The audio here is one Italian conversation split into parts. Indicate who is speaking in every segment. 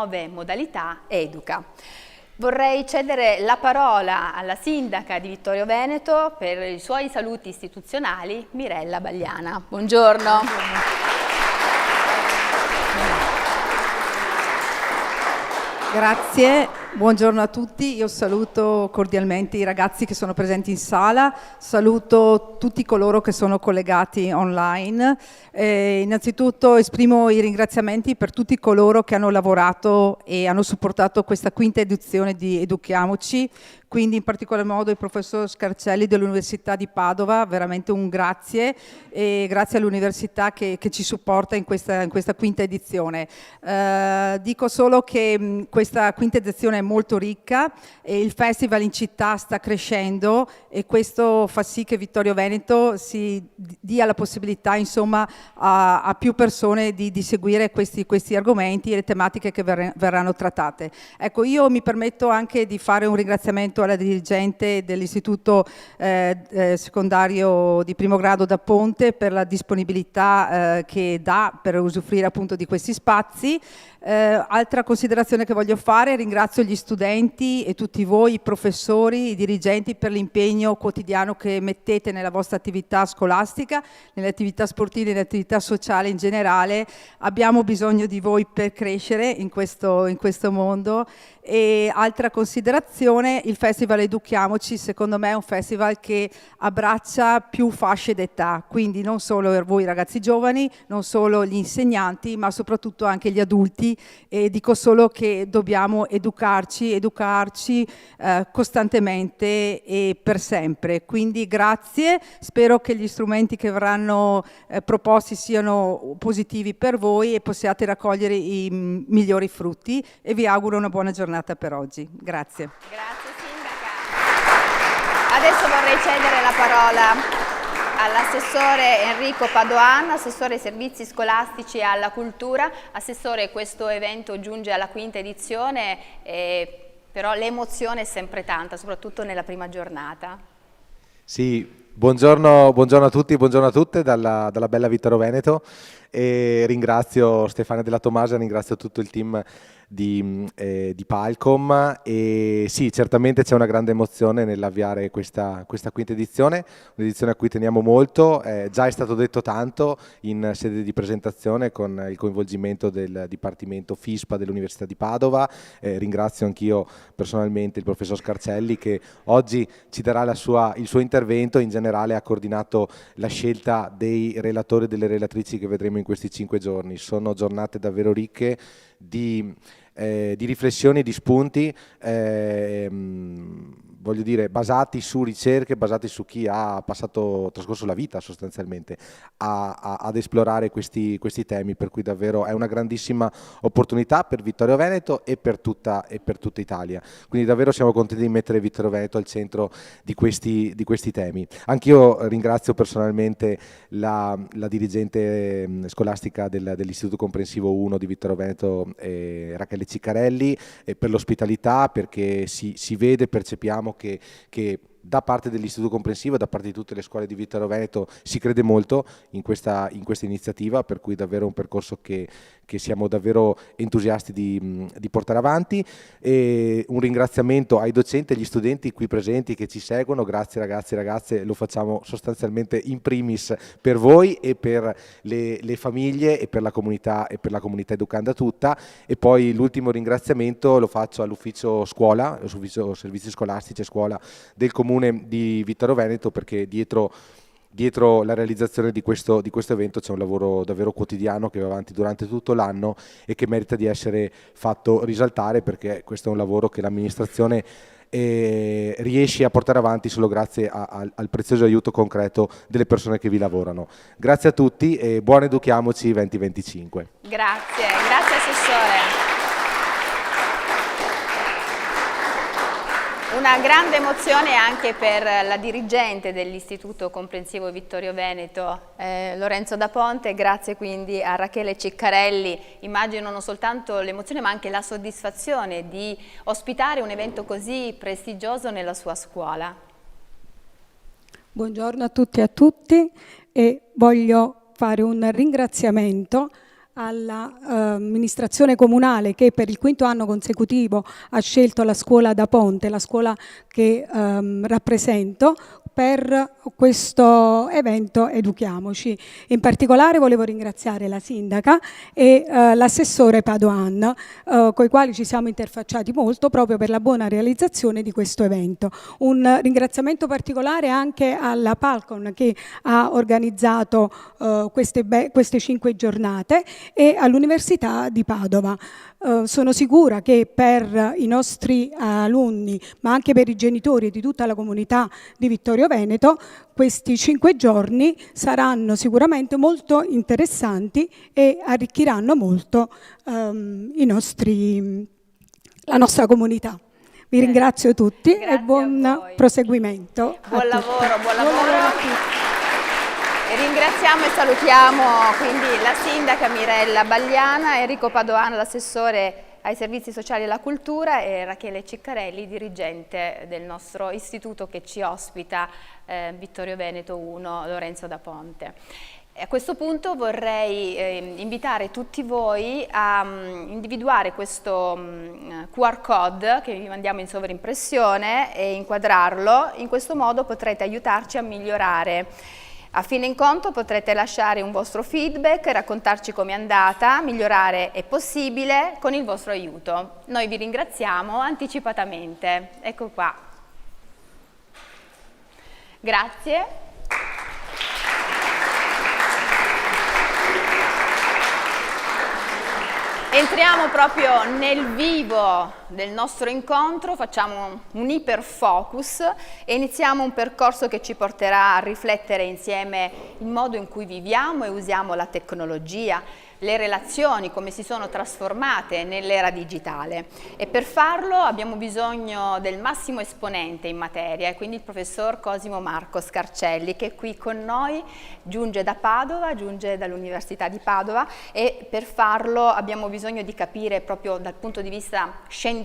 Speaker 1: nuove modalità educa. Vorrei cedere la parola alla sindaca di Vittorio Veneto per i suoi saluti istituzionali, Mirella Bagliana. Buongiorno.
Speaker 2: Grazie, buongiorno a tutti. Io saluto cordialmente i ragazzi che sono presenti in sala, saluto tutti coloro che sono collegati online. Innanzitutto esprimo i ringraziamenti per tutti coloro che hanno lavorato e hanno supportato questa quinta edizione di Educhiamoci, quindi in particolar modo il professor Scarcelli dell'Università di Padova, veramente un grazie, e grazie all'Università che ci supporta in questa quinta edizione. Dico solo che questa quinta edizione è molto ricca e il festival in città sta crescendo e questo fa sì che Vittorio Veneto si dia la possibilità, insomma, a più persone di seguire questi argomenti e le tematiche che verranno trattate. Ecco, io mi permetto anche di fare un ringraziamento alla dirigente dell'istituto secondario di primo grado da Ponte per la disponibilità che dà per usufruire appunto di questi spazi. Altra considerazione che voglio fare: ringrazio gli studenti e tutti voi, i professori, i dirigenti, per l'impegno quotidiano che mettete nella vostra attività scolastica, nelle attività sportive, nelle attività sociali in generale. Abbiamo bisogno di voi per crescere in questo mondo. E altra considerazione: il Festival Educhiamoci secondo me è un festival che abbraccia più fasce d'età, quindi non solo voi ragazzi giovani, non solo gli insegnanti, ma soprattutto anche gli adulti, e dico solo che dobbiamo educarci costantemente e per sempre. Quindi grazie, spero che gli strumenti che verranno proposti siano positivi per voi e possiate raccogliere i migliori frutti, e vi auguro una buona giornata per oggi. Grazie.
Speaker 1: Grazie sindaca. Adesso vorrei cedere la parola all'assessore Enrico Padoan, assessore ai servizi scolastici e alla cultura. Assessore, questo evento giunge alla quinta edizione, però l'emozione è sempre tanta, soprattutto nella prima giornata.
Speaker 3: Sì, buongiorno a tutti, buongiorno a tutte dalla bella Vittorio Veneto, e ringrazio Stefania Della Tomasa, ringrazio tutto il team di Palcom, e sì, certamente c'è una grande emozione nell'avviare questa quinta edizione, un'edizione a cui teniamo molto. Già è stato detto tanto in sede di presentazione con il coinvolgimento del Dipartimento FISPA dell'Università di Padova. Ringrazio anch'io personalmente il professor Scarcelli, che oggi ci darà il suo intervento. In generale ha coordinato la scelta dei relatori e delle relatrici che vedremo in questi 5 giorni. Sono giornate davvero ricche di riflessioni, di spunti, voglio dire, basati su ricerche, basati su chi ha trascorso la vita sostanzialmente ad esplorare questi temi, per cui davvero è una grandissima opportunità per Vittorio Veneto e per tutta Italia. Quindi davvero siamo contenti di mettere Vittorio Veneto al centro di questi temi. Anch'io ringrazio personalmente la dirigente scolastica dell'Istituto Comprensivo 1 di Vittorio Veneto, Rachele Ciccarelli, per l'ospitalità, perché si vede, percepiamo che da parte dell'Istituto Comprensivo, da parte di tutte le scuole di Vittorio Veneto, si crede molto in questa iniziativa, per cui davvero un percorso che siamo davvero entusiasti di portare avanti. E un ringraziamento ai docenti e agli studenti qui presenti che ci seguono. Grazie ragazzi e ragazze, lo facciamo sostanzialmente in primis per voi e per le famiglie e per la comunità educanda tutta. E poi l'ultimo ringraziamento lo faccio all'ufficio scuola, all'ufficio servizi scolastici e scuola del Comune di Vittorio Veneto, perché dietro la realizzazione di questo evento c'è un lavoro davvero quotidiano che va avanti durante tutto l'anno e che merita di essere fatto risaltare, perché questo è un lavoro che l'amministrazione riesce a portare avanti solo grazie al prezioso aiuto concreto delle persone che vi lavorano. Grazie a tutti e buon Educhiamoci 2025.
Speaker 1: Grazie assessore. Una grande emozione anche per la dirigente dell'Istituto Comprensivo Vittorio Veneto, Lorenzo da Ponte. Grazie quindi a Rachele Ciccarelli. Immagino non soltanto l'emozione ma anche la soddisfazione di ospitare un evento così prestigioso nella sua scuola.
Speaker 4: Buongiorno a tutti e a tutti, e voglio fare un ringraziamento all'amministrazione comunale che per il 5º anno consecutivo ha scelto la scuola da Ponte, la scuola che rappresento, per questo evento Educhiamoci. In particolare volevo ringraziare la sindaca e l'assessore Padoan, con i quali ci siamo interfacciati molto proprio per la buona realizzazione di questo evento. Un ringraziamento particolare anche alla Palcon che ha organizzato queste 5 giornate e all'Università di Padova. Sono sicura che per i nostri alunni, ma anche per i genitori e di tutta la comunità di Vittorio Veneto, questi 5 giorni saranno sicuramente molto interessanti e arricchiranno molto la nostra comunità. Vi ringrazio tutti e buon proseguimento.
Speaker 1: Buon lavoro a tutti. E ringraziamo e salutiamo quindi la sindaca Mirella Bagliana, Enrico Padoan, l'assessore ai servizi sociali e alla cultura, e Rachele Ciccarelli, dirigente del nostro istituto che ci ospita, Vittorio Veneto 1, Lorenzo da Ponte. A questo punto vorrei invitare tutti voi a individuare questo QR code che vi mandiamo in sovrimpressione e inquadrarlo. In questo modo potrete aiutarci a migliorare. A fine incontro potrete lasciare un vostro feedback, raccontarci com'è andata, migliorare è possibile con il vostro aiuto. Noi vi ringraziamo anticipatamente. Ecco qua. Grazie. Entriamo proprio nel vivo del nostro incontro, facciamo un iperfocus e iniziamo un percorso che ci porterà a riflettere insieme il modo in cui viviamo e usiamo la tecnologia, le relazioni, come si sono trasformate nell'era digitale. E per farlo abbiamo bisogno del massimo esponente in materia, e quindi il professor Cosimo Marco Scarcelli, che è qui con noi, giunge da Padova, giunge dall'Università di Padova, e per farlo abbiamo bisogno di capire proprio dal punto di vista scientifico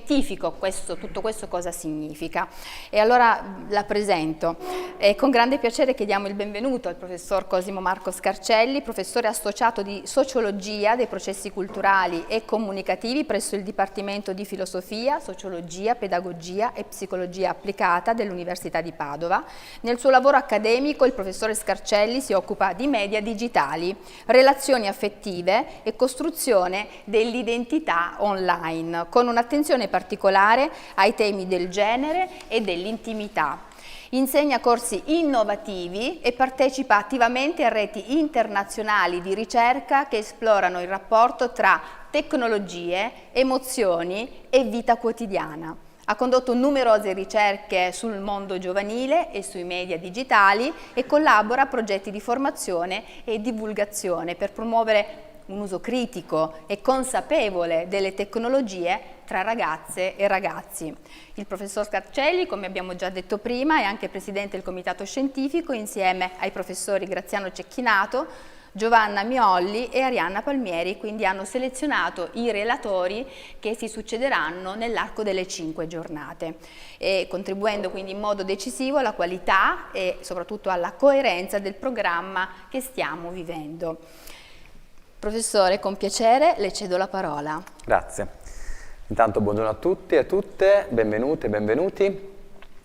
Speaker 1: tutto questo cosa significa. E allora la presento. E con grande piacere chiediamo il benvenuto al professor Cosimo Marco Scarcelli, professore associato di Sociologia dei processi culturali e comunicativi presso il Dipartimento di Filosofia, Sociologia, Pedagogia e Psicologia applicata dell'Università di Padova. Nel suo lavoro accademico il professore Scarcelli si occupa di media digitali, relazioni affettive e costruzione dell'identità online, con un'attenzione particolare ai temi del genere e dell'intimità. Insegna corsi innovativi e partecipa attivamente a reti internazionali di ricerca che esplorano il rapporto tra tecnologie, emozioni e vita quotidiana. Ha condotto numerose ricerche sul mondo giovanile e sui media digitali e collabora a progetti di formazione e divulgazione per promuovere un uso critico e consapevole delle tecnologie tra ragazze e ragazzi. Il professor Scarcelli, come abbiamo già detto prima, è anche presidente del comitato scientifico insieme ai professori Graziano Cecchinato, Giovanna Miolli e Arianna Palmieri, quindi hanno selezionato i relatori che si succederanno nell'arco delle 5 giornate, e contribuendo quindi in modo decisivo alla qualità e soprattutto alla coerenza del programma che stiamo vivendo. Professore, con piacere le cedo la parola.
Speaker 5: Grazie. Intanto buongiorno a tutti e a tutte, benvenute e benvenuti.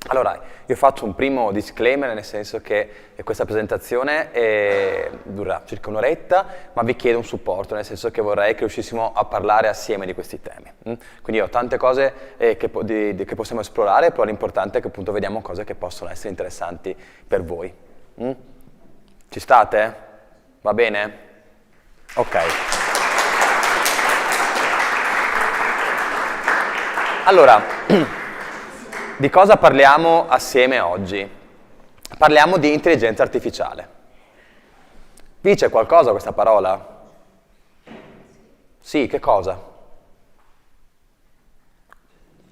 Speaker 5: Allora, io faccio un primo disclaimer, nel senso che questa presentazione durerà circa un'oretta, ma vi chiedo un supporto, nel senso che vorrei che riuscissimo a parlare assieme di questi temi. Quindi ho tante cose che possiamo esplorare, però l'importante è che appunto vediamo cose che possono essere interessanti per voi. Ci state? Va bene? Ok. Allora, di cosa parliamo assieme oggi? Parliamo di intelligenza artificiale. Vi dice qualcosa questa parola? Sì, che cosa?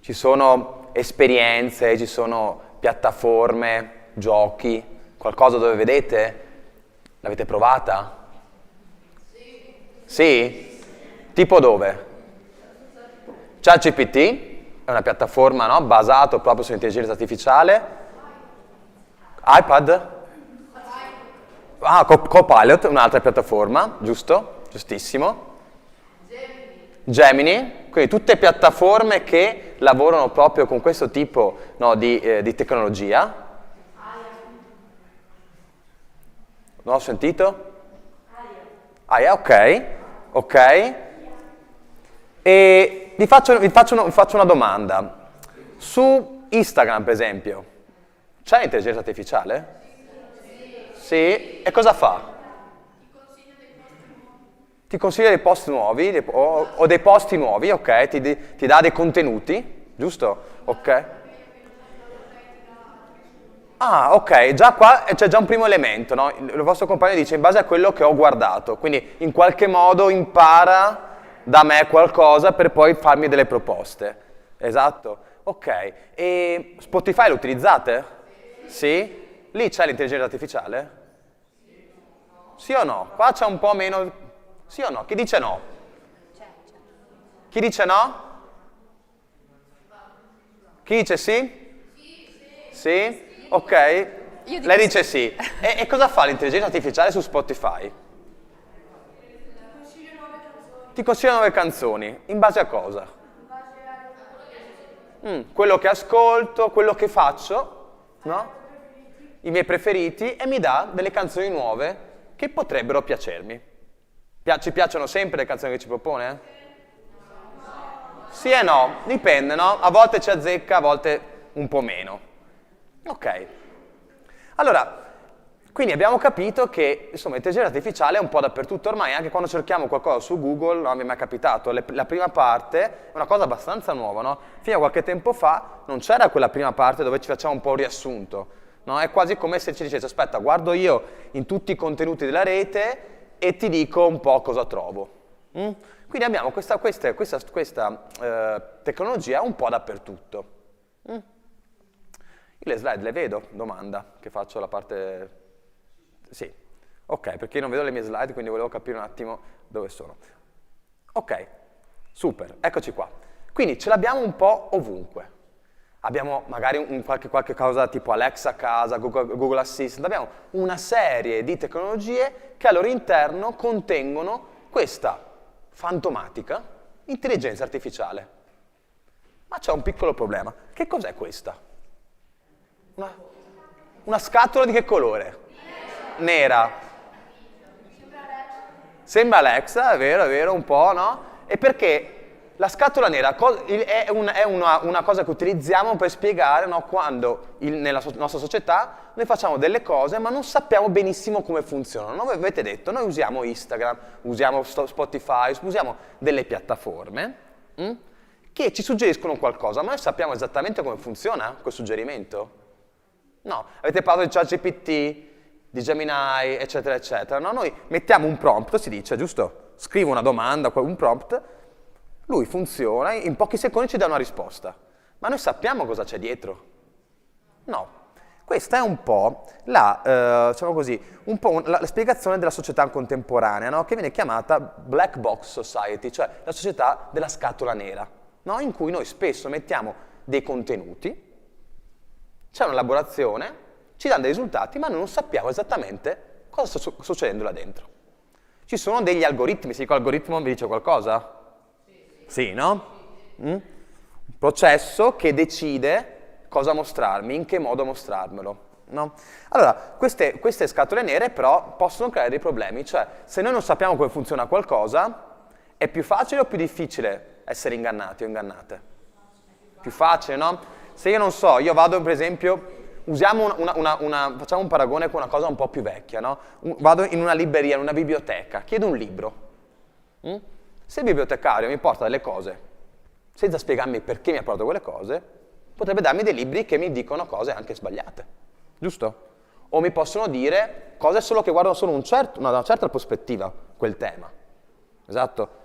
Speaker 5: Ci sono esperienze, ci sono piattaforme, giochi, qualcosa dove vedete? L'avete provata? Sì? Tipo dove? ChatGPT è una piattaforma, no? Basata proprio sull'intelligenza artificiale. iPad? Copilot, un'altra piattaforma, giusto? Giustissimo. Gemini, quindi tutte piattaforme che lavorano proprio con questo tipo, no, di tecnologia. Non ho sentito? Aya, ok. E vi faccio una domanda. Su Instagram, per esempio, c'è l'intelligenza artificiale? Sì. E cosa fa? Ti consiglia dei post nuovi o dei posti nuovi, ok? Ti dà dei contenuti, giusto? Ok. Ah, ok, già qua c'è già un primo elemento, no? Il vostro compagno dice in base a quello che ho guardato, quindi in qualche modo impara da me qualcosa per poi farmi delle proposte. Esatto? Ok. E Spotify lo utilizzate? Sì? Lì c'è l'intelligenza artificiale? Sì o no? Qua c'è un po' meno... Sì o no? Chi dice no? Chi dice no? Chi dice sì? Sì? Ok? Lei dice sì. E cosa fa l'intelligenza artificiale su Spotify? Ti consiglia nuove canzoni. In base a cosa? Quello che ascolto, quello che faccio, no? I miei preferiti, e mi dà delle canzoni nuove che potrebbero piacermi. Ci piacciono sempre le canzoni che ci propone? Sì e no, dipende, no? A volte ci azzecca, a volte un po' meno. Ok. Allora, quindi abbiamo capito che, insomma, l'intelligenza artificiale è un po' dappertutto ormai, anche quando cerchiamo qualcosa su Google, non mi è mai capitato, la prima parte è una cosa abbastanza nuova, no? Fino a qualche tempo fa non c'era quella prima parte dove ci facciamo un po' un riassunto, no? È quasi come se ci dicesse, aspetta, guardo io in tutti i contenuti della rete e ti dico un po' cosa trovo. Quindi abbiamo questa tecnologia un po' dappertutto. Io le slide le vedo? Domanda, che faccio la parte... Sì, ok, perché io non vedo le mie slide, quindi volevo capire un attimo dove sono. Ok, super, eccoci qua. Quindi ce l'abbiamo un po' ovunque. Abbiamo magari qualche cosa tipo Alexa a casa, Google Assistant, abbiamo una serie di tecnologie che al loro interno contengono questa fantomatica intelligenza artificiale. Ma c'è un piccolo problema. Che cos'è questa? Una scatola di che colore? Nera. Sembra Alexa, è vero, un po', no? E perché la scatola nera è una cosa che utilizziamo per spiegare, no, quando nella nostra società noi facciamo delle cose ma non sappiamo benissimo come funzionano. Noi avete detto, noi usiamo Instagram, usiamo Spotify, usiamo delle piattaforme che ci suggeriscono qualcosa, ma noi sappiamo esattamente come funziona quel suggerimento? No, avete parlato di ChatGPT, di Gemini, eccetera, eccetera. No, noi mettiamo un prompt, si dice, giusto? Scrivo una domanda, un prompt, lui funziona, in pochi secondi ci dà una risposta. Ma noi sappiamo cosa c'è dietro? No. Questa è un po' diciamo così, la spiegazione della società contemporanea, no? Che viene chiamata Black Box Society, cioè la società della scatola nera, no? In cui noi spesso mettiamo dei contenuti, c'è un'elaborazione, ci danno dei risultati, ma noi non sappiamo esattamente cosa sta succedendo là dentro. Ci sono degli algoritmi, se dico algoritmo vi dice qualcosa? Sì, no? Un processo che decide cosa mostrarmi, in che modo mostrarmelo, no? Allora, queste scatole nere però possono creare dei problemi, cioè se noi non sappiamo come funziona qualcosa, è più facile o più difficile essere ingannati o ingannate? Più facile, no? Se io non so, io vado per esempio, facciamo un paragone con una cosa un po' più vecchia, no? Vado in una libreria, in una biblioteca, chiedo un libro. Se il bibliotecario mi porta delle cose, senza spiegarmi perché mi ha portato quelle cose, potrebbe darmi dei libri che mi dicono cose anche sbagliate, giusto? O mi possono dire cose solo che guardano solo da una certa prospettiva quel tema, esatto?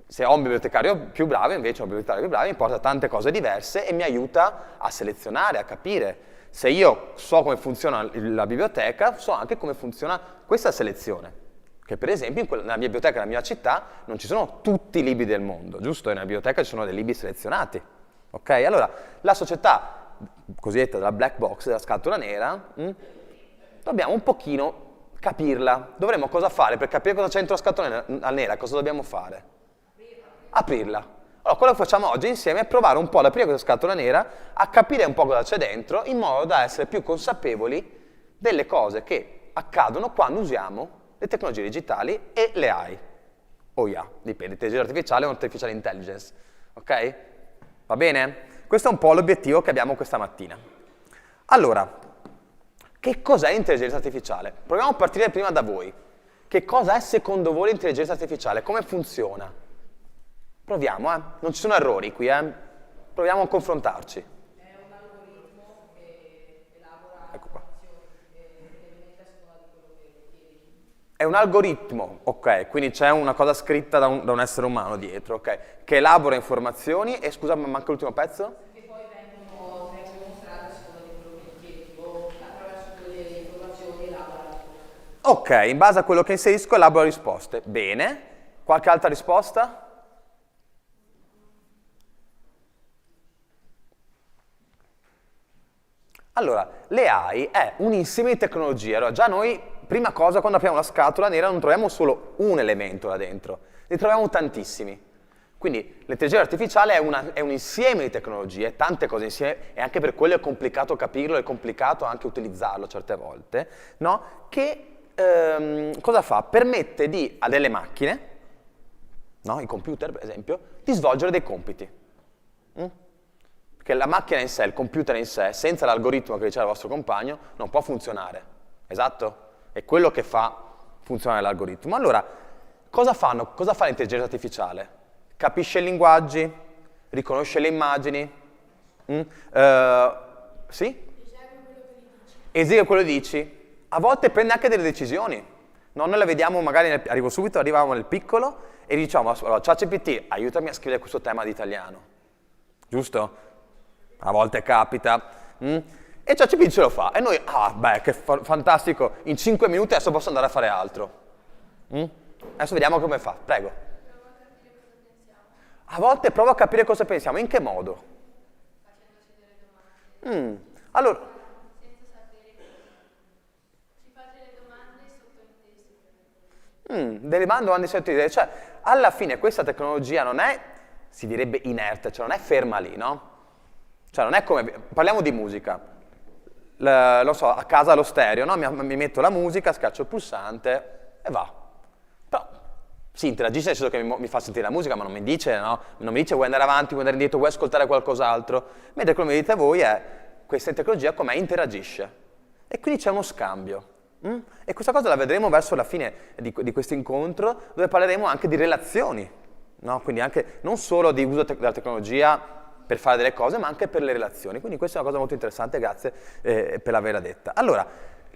Speaker 5: Se ho un bibliotecario più bravo, invece un bibliotecario più bravo mi porta tante cose diverse e mi aiuta a selezionare, a capire. Se io so come funziona la biblioteca, so anche come funziona questa selezione. Che per esempio nella mia biblioteca, nella mia città, non ci sono tutti i libri del mondo, giusto? Nella biblioteca ci sono dei libri selezionati. Ok? Allora, la società cosiddetta della black box, della scatola nera, dobbiamo un pochino capirla. Dovremmo cosa fare? Per capire cosa c'è dentro la scatola nera, cosa dobbiamo fare? aprirla. Allora, quello che facciamo oggi insieme è provare un po' ad aprire questa scatola nera, a capire un po' cosa c'è dentro, in modo da essere più consapevoli delle cose che accadono quando usiamo le tecnologie digitali e le AI. O IA, dipende, intelligenza artificiale o artificial intelligence. Ok? Va bene? Questo è un po' l'obiettivo che abbiamo questa mattina. Allora, che cos'è l'intelligenza artificiale? Proviamo a partire prima da voi. Che cosa è secondo voi l'intelligenza artificiale? Come funziona? Proviamo, non ci sono errori qui, proviamo a confrontarci.
Speaker 2: È un algoritmo che elabora
Speaker 5: Ecco qua.
Speaker 2: elementi a seconda di quello che chiedi.
Speaker 5: È un algoritmo, ok, quindi c'è una cosa scritta da un essere umano dietro, ok, che elabora informazioni e, scusa, ma manca l'ultimo pezzo?
Speaker 2: Che poi vengono mostrate a seconda di quello che chiedi o attraverso quelle informazioni elabora.
Speaker 5: Ok, in base a quello che inserisco elaboro risposte. Bene. Qualche altra risposta? Allora, le AI è un insieme di tecnologie. Allora, già noi, prima cosa, quando apriamo la scatola nera non troviamo solo un elemento là dentro, ne troviamo tantissimi. Quindi l'intelligenza artificiale è un insieme di tecnologie, tante cose insieme, e anche per quello è complicato capirlo, è complicato anche utilizzarlo certe volte, no? Che cosa fa? Permette a delle macchine, no? I computer per esempio, di svolgere dei compiti. Perché la macchina in sé, il computer in sé, senza l'algoritmo che diceva il vostro compagno, non può funzionare. Esatto? È quello che fa funzionare l'algoritmo. Allora, cosa fa l'intelligenza artificiale? Capisce i linguaggi? Riconosce le immagini? Sì? Esegue quello che dici. A volte prende anche delle decisioni. No, noi la vediamo magari, arriviamo nel piccolo e diciamo, allora, ChatGPT, aiutami a scrivere questo tema di italiano. Giusto? A volte capita. E ChatGPT ce lo fa. E noi, che fantastico, in 5 minuti adesso posso andare a fare altro. Adesso vediamo come fa. Prego. A volte provo a capire cosa pensiamo. In che modo?
Speaker 6: Facendoci delle domande.
Speaker 5: Allora,
Speaker 6: Senza sapere che ci fa delle domande sottointese.
Speaker 5: delle domande sottili. Cioè, alla fine questa tecnologia non è, si direbbe inerte, cioè non è ferma lì, no? Cioè non è come, parliamo di musica, lo so, a casa lo stereo, no? Mi metto la musica, schiaccio il pulsante e va. Però si interagisce nel senso che mi fa sentire la musica, ma non mi dice, no? Non mi dice vuoi andare avanti, vuoi andare indietro, vuoi ascoltare qualcos'altro. Mentre quello che mi dite voi è, questa tecnologia com'è interagisce. E quindi c'è uno scambio. E questa cosa la vedremo verso la fine di questo incontro, dove parleremo anche di relazioni, no? Quindi anche non solo di uso della tecnologia per fare delle cose, ma anche per le relazioni. Quindi questa è una cosa molto interessante, grazie per averla detta. Allora,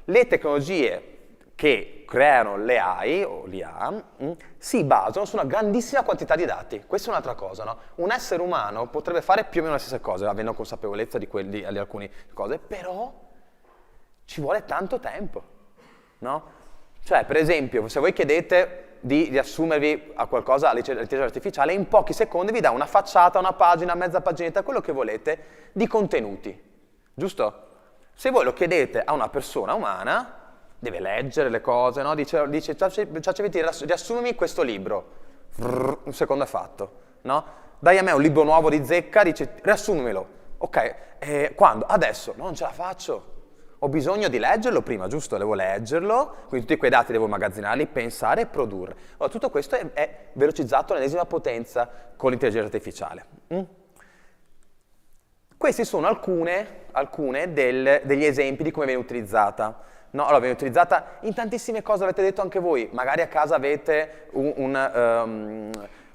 Speaker 5: le tecnologie che creano le AI, o l'IA, si basano su una grandissima quantità di dati. Questa è un'altra cosa, no? Un essere umano potrebbe fare più o meno le stesse cose, avendo consapevolezza di alcune cose, però ci vuole tanto tempo, no? Cioè, per esempio, se voi chiedete di riassumervi a qualcosa all'intelligenza artificiale, in pochi secondi vi dà una facciata, una pagina, mezza paginetta, quello che volete, di contenuti, giusto? Se voi lo chiedete a una persona umana, deve leggere le cose, no? Dice ChatGPT, riassumimi questo libro, un secondo è fatto, no? Dai a me un libro nuovo di zecca, dice riassumimelo, ok, quando? Adesso, no, non ce la faccio. Ho bisogno di leggerlo prima, giusto? Devo leggerlo, quindi tutti quei dati devo immagazzinarli, pensare e produrre. Allora, tutto questo è velocizzato all'ennesima potenza con l'intelligenza artificiale. Questi sono alcune degli esempi di come viene utilizzata. No, allora, viene utilizzata in tantissime cose, avete detto anche voi. Magari a casa avete un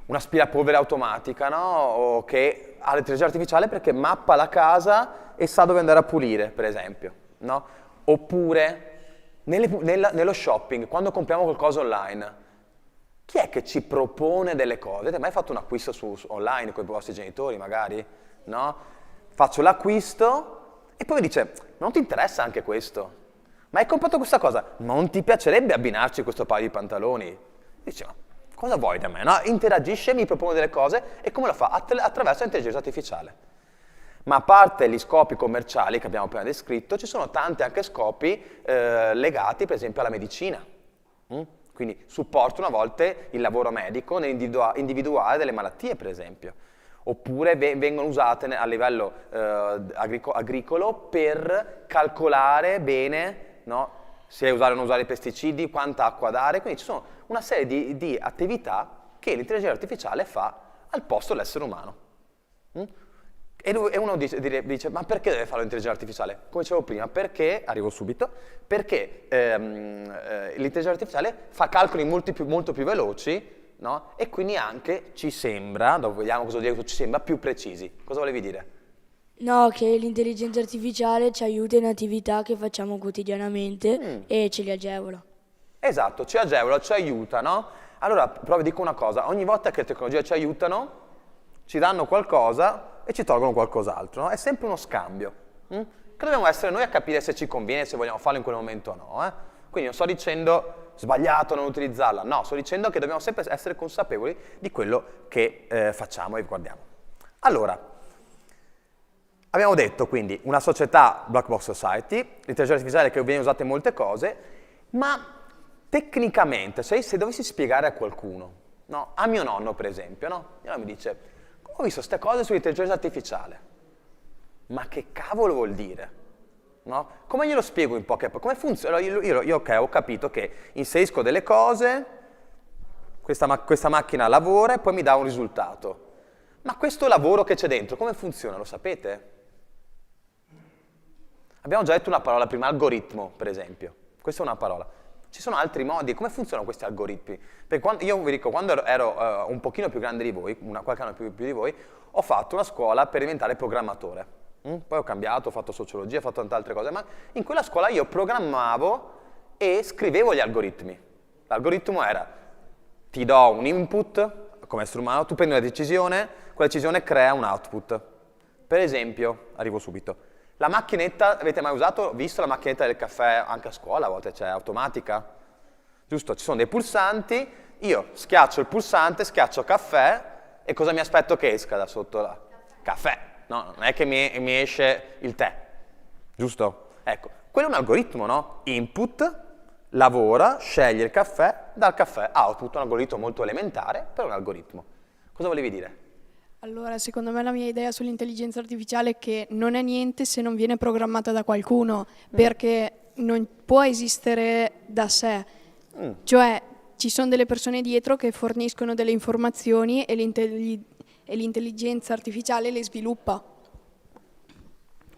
Speaker 5: aspirapolvere automatica, no? O che ha l'intelligenza artificiale perché mappa la casa e sa dove andare a pulire, per esempio. No? Oppure nello shopping, quando compriamo qualcosa online, chi è che ci propone delle cose? Avete mai fatto un acquisto online con i vostri genitori magari? No? Faccio l'acquisto e poi mi dice, non ti interessa anche questo? Ma hai comprato questa cosa? Non ti piacerebbe abbinarci questo paio di pantaloni? Dice, ma cosa vuoi da me? No? Interagisce, mi propone delle cose e come lo fa? Attraverso l'intelligenza artificiale. Ma a parte gli scopi commerciali che abbiamo appena descritto, ci sono tanti anche scopi legati per esempio alla medicina. quindi supportano a volte il lavoro medico nell'individuare delle malattie, per esempio. Oppure vengono usate a livello agricolo per calcolare bene, no? Se usare o non usare i pesticidi, quanta acqua dare, quindi ci sono una serie di attività che l'intelligenza artificiale fa al posto dell'essere umano. E uno dice, ma perché deve fare l'intelligenza artificiale? Come dicevo prima, perché, arrivo subito, perché l'intelligenza artificiale fa calcoli molto più veloci, no? E quindi anche ci sembra, dopo vediamo cosa dico, ci sembra più precisi. Cosa volevi dire?
Speaker 7: No, che l'intelligenza artificiale ci aiuta in attività che facciamo quotidianamente e ce li agevola.
Speaker 5: Esatto, ci agevola, ci aiuta, no? Allora, però vi dico una cosa, ogni volta che le tecnologie ci aiutano, ci danno qualcosa e ci tolgono qualcos'altro, no? È sempre uno scambio. Che dobbiamo essere noi a capire se ci conviene, se vogliamo farlo in quel momento o no. Quindi non sto dicendo sbagliato non utilizzarla, no, sto dicendo che dobbiamo sempre essere consapevoli di quello che facciamo e guardiamo. Allora, abbiamo detto quindi una società Black Box Society, l'intelligenza artificiale che viene usata in molte cose, ma tecnicamente, se dovessi spiegare a qualcuno, no? A mio nonno per esempio, no? Mio nonno mi dice, ho visto queste cose sull'intelligenza artificiale, ma che cavolo vuol dire? No? Come glielo spiego in poche parole? Come funziona? Io ok, ho capito che inserisco delle cose, questa macchina lavora e poi mi dà un risultato. Ma questo lavoro che c'è dentro, come funziona? Lo sapete? Abbiamo già detto una parola prima, algoritmo, per esempio. Questa è una parola. Ci sono altri modi. Come funzionano questi algoritmi? Perché io vi dico, quando ero un pochino più grande di voi, qualche anno più di voi, ho fatto una scuola per diventare programmatore. Poi ho cambiato, ho fatto sociologia, ho fatto tante altre cose, ma in quella scuola io programmavo e scrivevo gli algoritmi. L'algoritmo era, ti do un input come essere umano, tu prendi una decisione, quella decisione crea un output. Per esempio, arrivo subito, la macchinetta, avete mai visto la macchinetta del caffè anche a scuola? A volte c'è automatica, giusto? Ci sono dei pulsanti, io schiaccio il pulsante, schiaccio caffè e cosa mi aspetto che esca da sotto là? Caffè. No, non è che mi esce il tè, giusto? Ecco, quello è un algoritmo, no? Input, lavora, sceglie il caffè, dal caffè output, un algoritmo molto elementare, però è un algoritmo. Cosa volevi dire?
Speaker 8: Allora, secondo me la mia idea sull'intelligenza artificiale è che non è niente se non viene programmata da qualcuno, perché non può esistere da sé. Cioè, ci sono delle persone dietro che forniscono delle informazioni e l'intelligenza artificiale le sviluppa.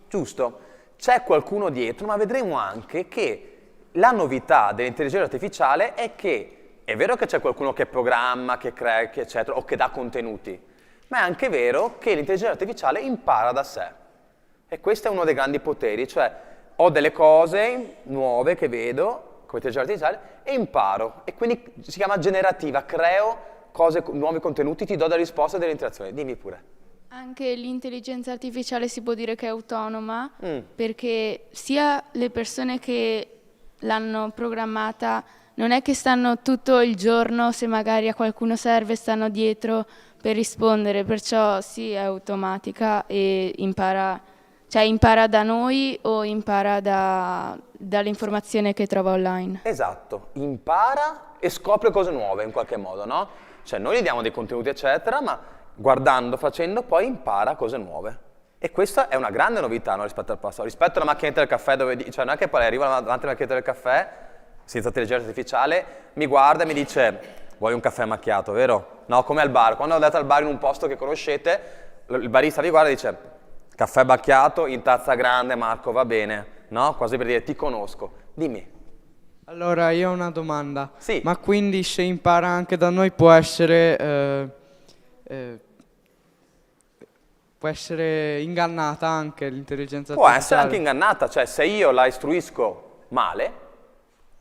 Speaker 5: Giusto, c'è qualcuno dietro, ma vedremo anche che la novità dell'intelligenza artificiale è che è vero che c'è qualcuno che programma, che crea, che eccetera, o che dà contenuti, ma è anche vero che l'intelligenza artificiale impara da sé. E questo è uno dei grandi poteri, cioè ho delle cose nuove che vedo come intelligenza artificiale e imparo, e quindi si chiama generativa, creo nuovi contenuti, ti do delle risposte e delle interazioni. Dimmi pure.
Speaker 6: Anche l'intelligenza artificiale si può dire che è autonoma, perché sia le persone che l'hanno programmata non è che stanno tutto il giorno, se magari a qualcuno serve, stanno dietro per rispondere, perciò sì, è automatica e impara da noi o impara dall'informazione che trova online.
Speaker 5: Esatto, impara e scopre cose nuove in qualche modo, no? Cioè noi gli diamo dei contenuti eccetera, ma guardando, facendo, poi impara cose nuove. E questa è una grande novità, no, rispetto al passato. Rispetto alla macchinetta del caffè, cioè non è che poi arriva davanti alla macchinetta del caffè, senza intelligenza artificiale, mi guarda e mi dice, vuoi un caffè macchiato, vero? No, come al bar. Quando andate al bar in un posto che conoscete, il barista vi guarda e dice, caffè macchiato in tazza grande, Marco, va bene, no? Quasi per dire, ti conosco. Dimmi.
Speaker 9: Allora, io ho una domanda.
Speaker 5: Sì.
Speaker 9: Ma quindi se impara anche da noi può essere ingannata anche l'intelligenza artificiale?
Speaker 5: Può essere anche ingannata, cioè se io la istruisco male,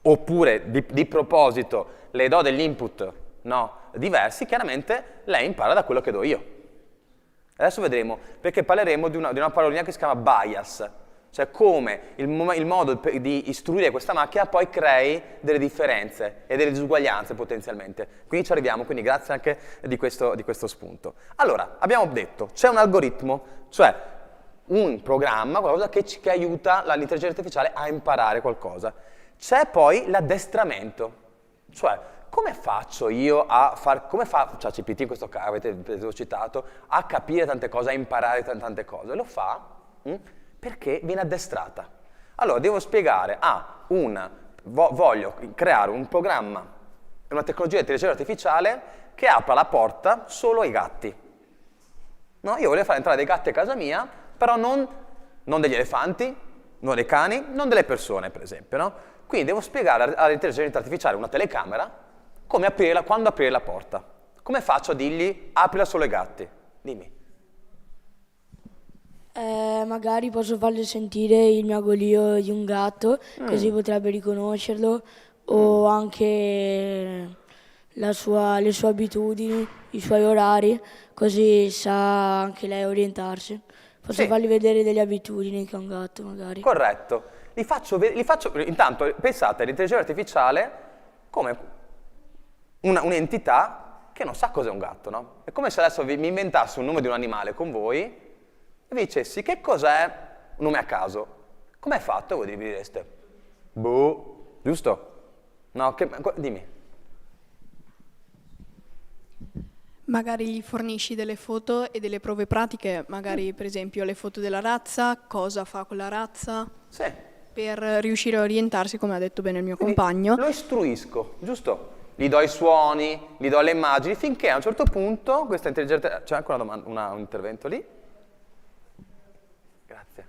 Speaker 5: oppure di proposito le do degli input diversi, chiaramente lei impara da quello che do io. Adesso vedremo, perché parleremo di una parolina che si chiama bias, cioè come il modo di istruire questa macchina poi crei delle differenze e delle disuguaglianze potenzialmente. Quindi ci arriviamo, quindi grazie anche di questo spunto. Allora, abbiamo detto, c'è un algoritmo, cioè un programma, qualcosa che aiuta l'intelligenza artificiale a imparare qualcosa. C'è poi l'addestramento. Cioè, come faccio io a come fa ChatGPT in questo caso, avete citato, a capire tante cose, a imparare tante cose? Lo fa perché viene addestrata. Allora, devo spiegare voglio creare un programma, una tecnologia di intelligenza artificiale che apra la porta solo ai gatti. No, io voglio far entrare dei gatti a casa mia, però non degli elefanti, non dei cani, non delle persone, per esempio, no? Quindi devo spiegare all'intelligenza artificiale, una telecamera, quando aprire la porta. Come faccio a dirgli aprila solo ai gatti? Dimmi.
Speaker 7: Magari posso farle sentire il miagolio di un gatto, così potrebbe riconoscerlo, o anche le sue abitudini, i suoi orari, così sa anche lei orientarsi. Posso fargli vedere delle abitudini che ha un gatto, magari.
Speaker 5: Corretto. Intanto pensate all'intelligenza artificiale come un'entità che non sa cos'è un gatto, no? È come se adesso mi inventassi un nome di un animale con voi e vi dicessi che cos'è un nome a caso. Com'è fatto? E voi vi direste, boh, giusto? No, dimmi.
Speaker 8: Magari gli fornisci delle foto e delle prove pratiche, magari per esempio le foto della razza, cosa fa quella razza, per riuscire a orientarsi, come ha detto bene il mio compagno.
Speaker 5: Lo istruisco, giusto? Gli do i suoni, gli do le immagini, finché a un certo punto questa intelligenza... C'è anche una domanda, un intervento lì? Grazie.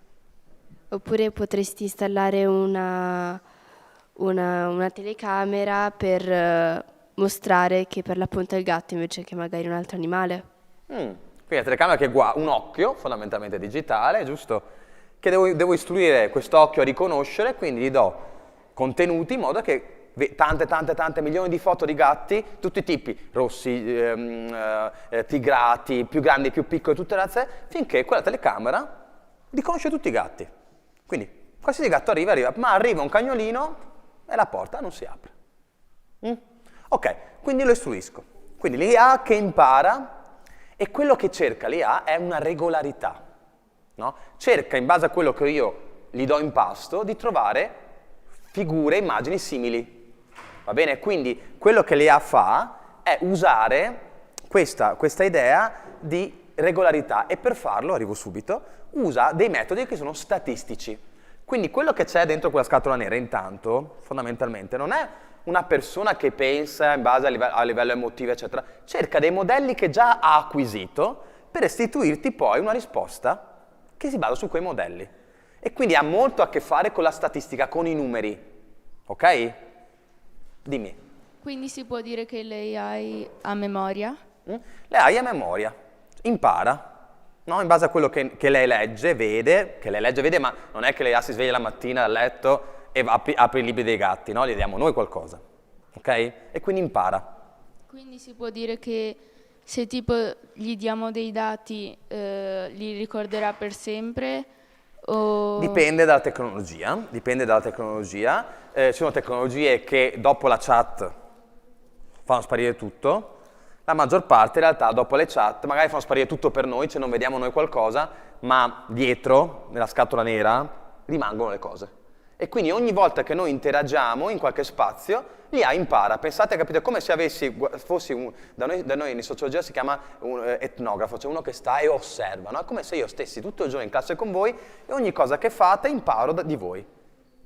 Speaker 10: Oppure potresti installare una telecamera per mostrare che per l'appunto è il gatto invece che magari un altro animale.
Speaker 5: Quindi la telecamera che ha un occhio, fondamentalmente digitale, giusto? Che devo istruire quest'occhio a riconoscere, quindi gli do contenuti in modo che tante milioni di foto di gatti, tutti i tipi, rossi, tigrati, più grandi, più piccoli, tutte le razze, finché quella telecamera riconosce tutti i gatti. Quindi qualsiasi gatto arriva, ma arriva un cagnolino e la porta non si apre. Ok, quindi lo istruisco. Quindi l'IA che impara, e quello che cerca l'IA è una regolarità. No? Cerca, in base a quello che io gli do in pasto, di trovare figure, immagini simili. Va bene? Quindi quello che l'IA fa è usare questa idea di regolarità, e per farlo, arrivo subito, usa dei metodi che sono statistici. Quindi quello che c'è dentro quella scatola nera, intanto, fondamentalmente, non è una persona che pensa in base a livello emotivo, eccetera, cerca dei modelli che già ha acquisito per restituirti poi una risposta che si basa su quei modelli. E quindi ha molto a che fare con la statistica, con i numeri. Ok? Dimmi.
Speaker 6: Quindi si può dire che l'AI ha memoria?
Speaker 5: L'AI ha memoria, impara, no? In base a quello che lei legge, vede, ma non è che l'AI si sveglia la mattina dal letto e apre i libri dei gatti, no? Gli diamo noi qualcosa, ok? E quindi impara.
Speaker 6: Quindi si può dire che se tipo gli diamo dei dati, li ricorderà per sempre? O...
Speaker 5: Dipende dalla tecnologia. Ci sono tecnologie che dopo la chat fanno sparire tutto. La maggior parte in realtà dopo le chat magari fanno sparire tutto per noi, cioè non vediamo noi qualcosa, ma dietro, nella scatola nera, rimangono le cose. E quindi ogni volta che noi interagiamo in qualche spazio, l'IA impara. Pensate, capite, come se fossi da noi in sociologia si chiama un etnografo, cioè uno che sta e osserva, no? È come se io stessi tutto il giorno in classe con voi e ogni cosa che fate imparo di voi.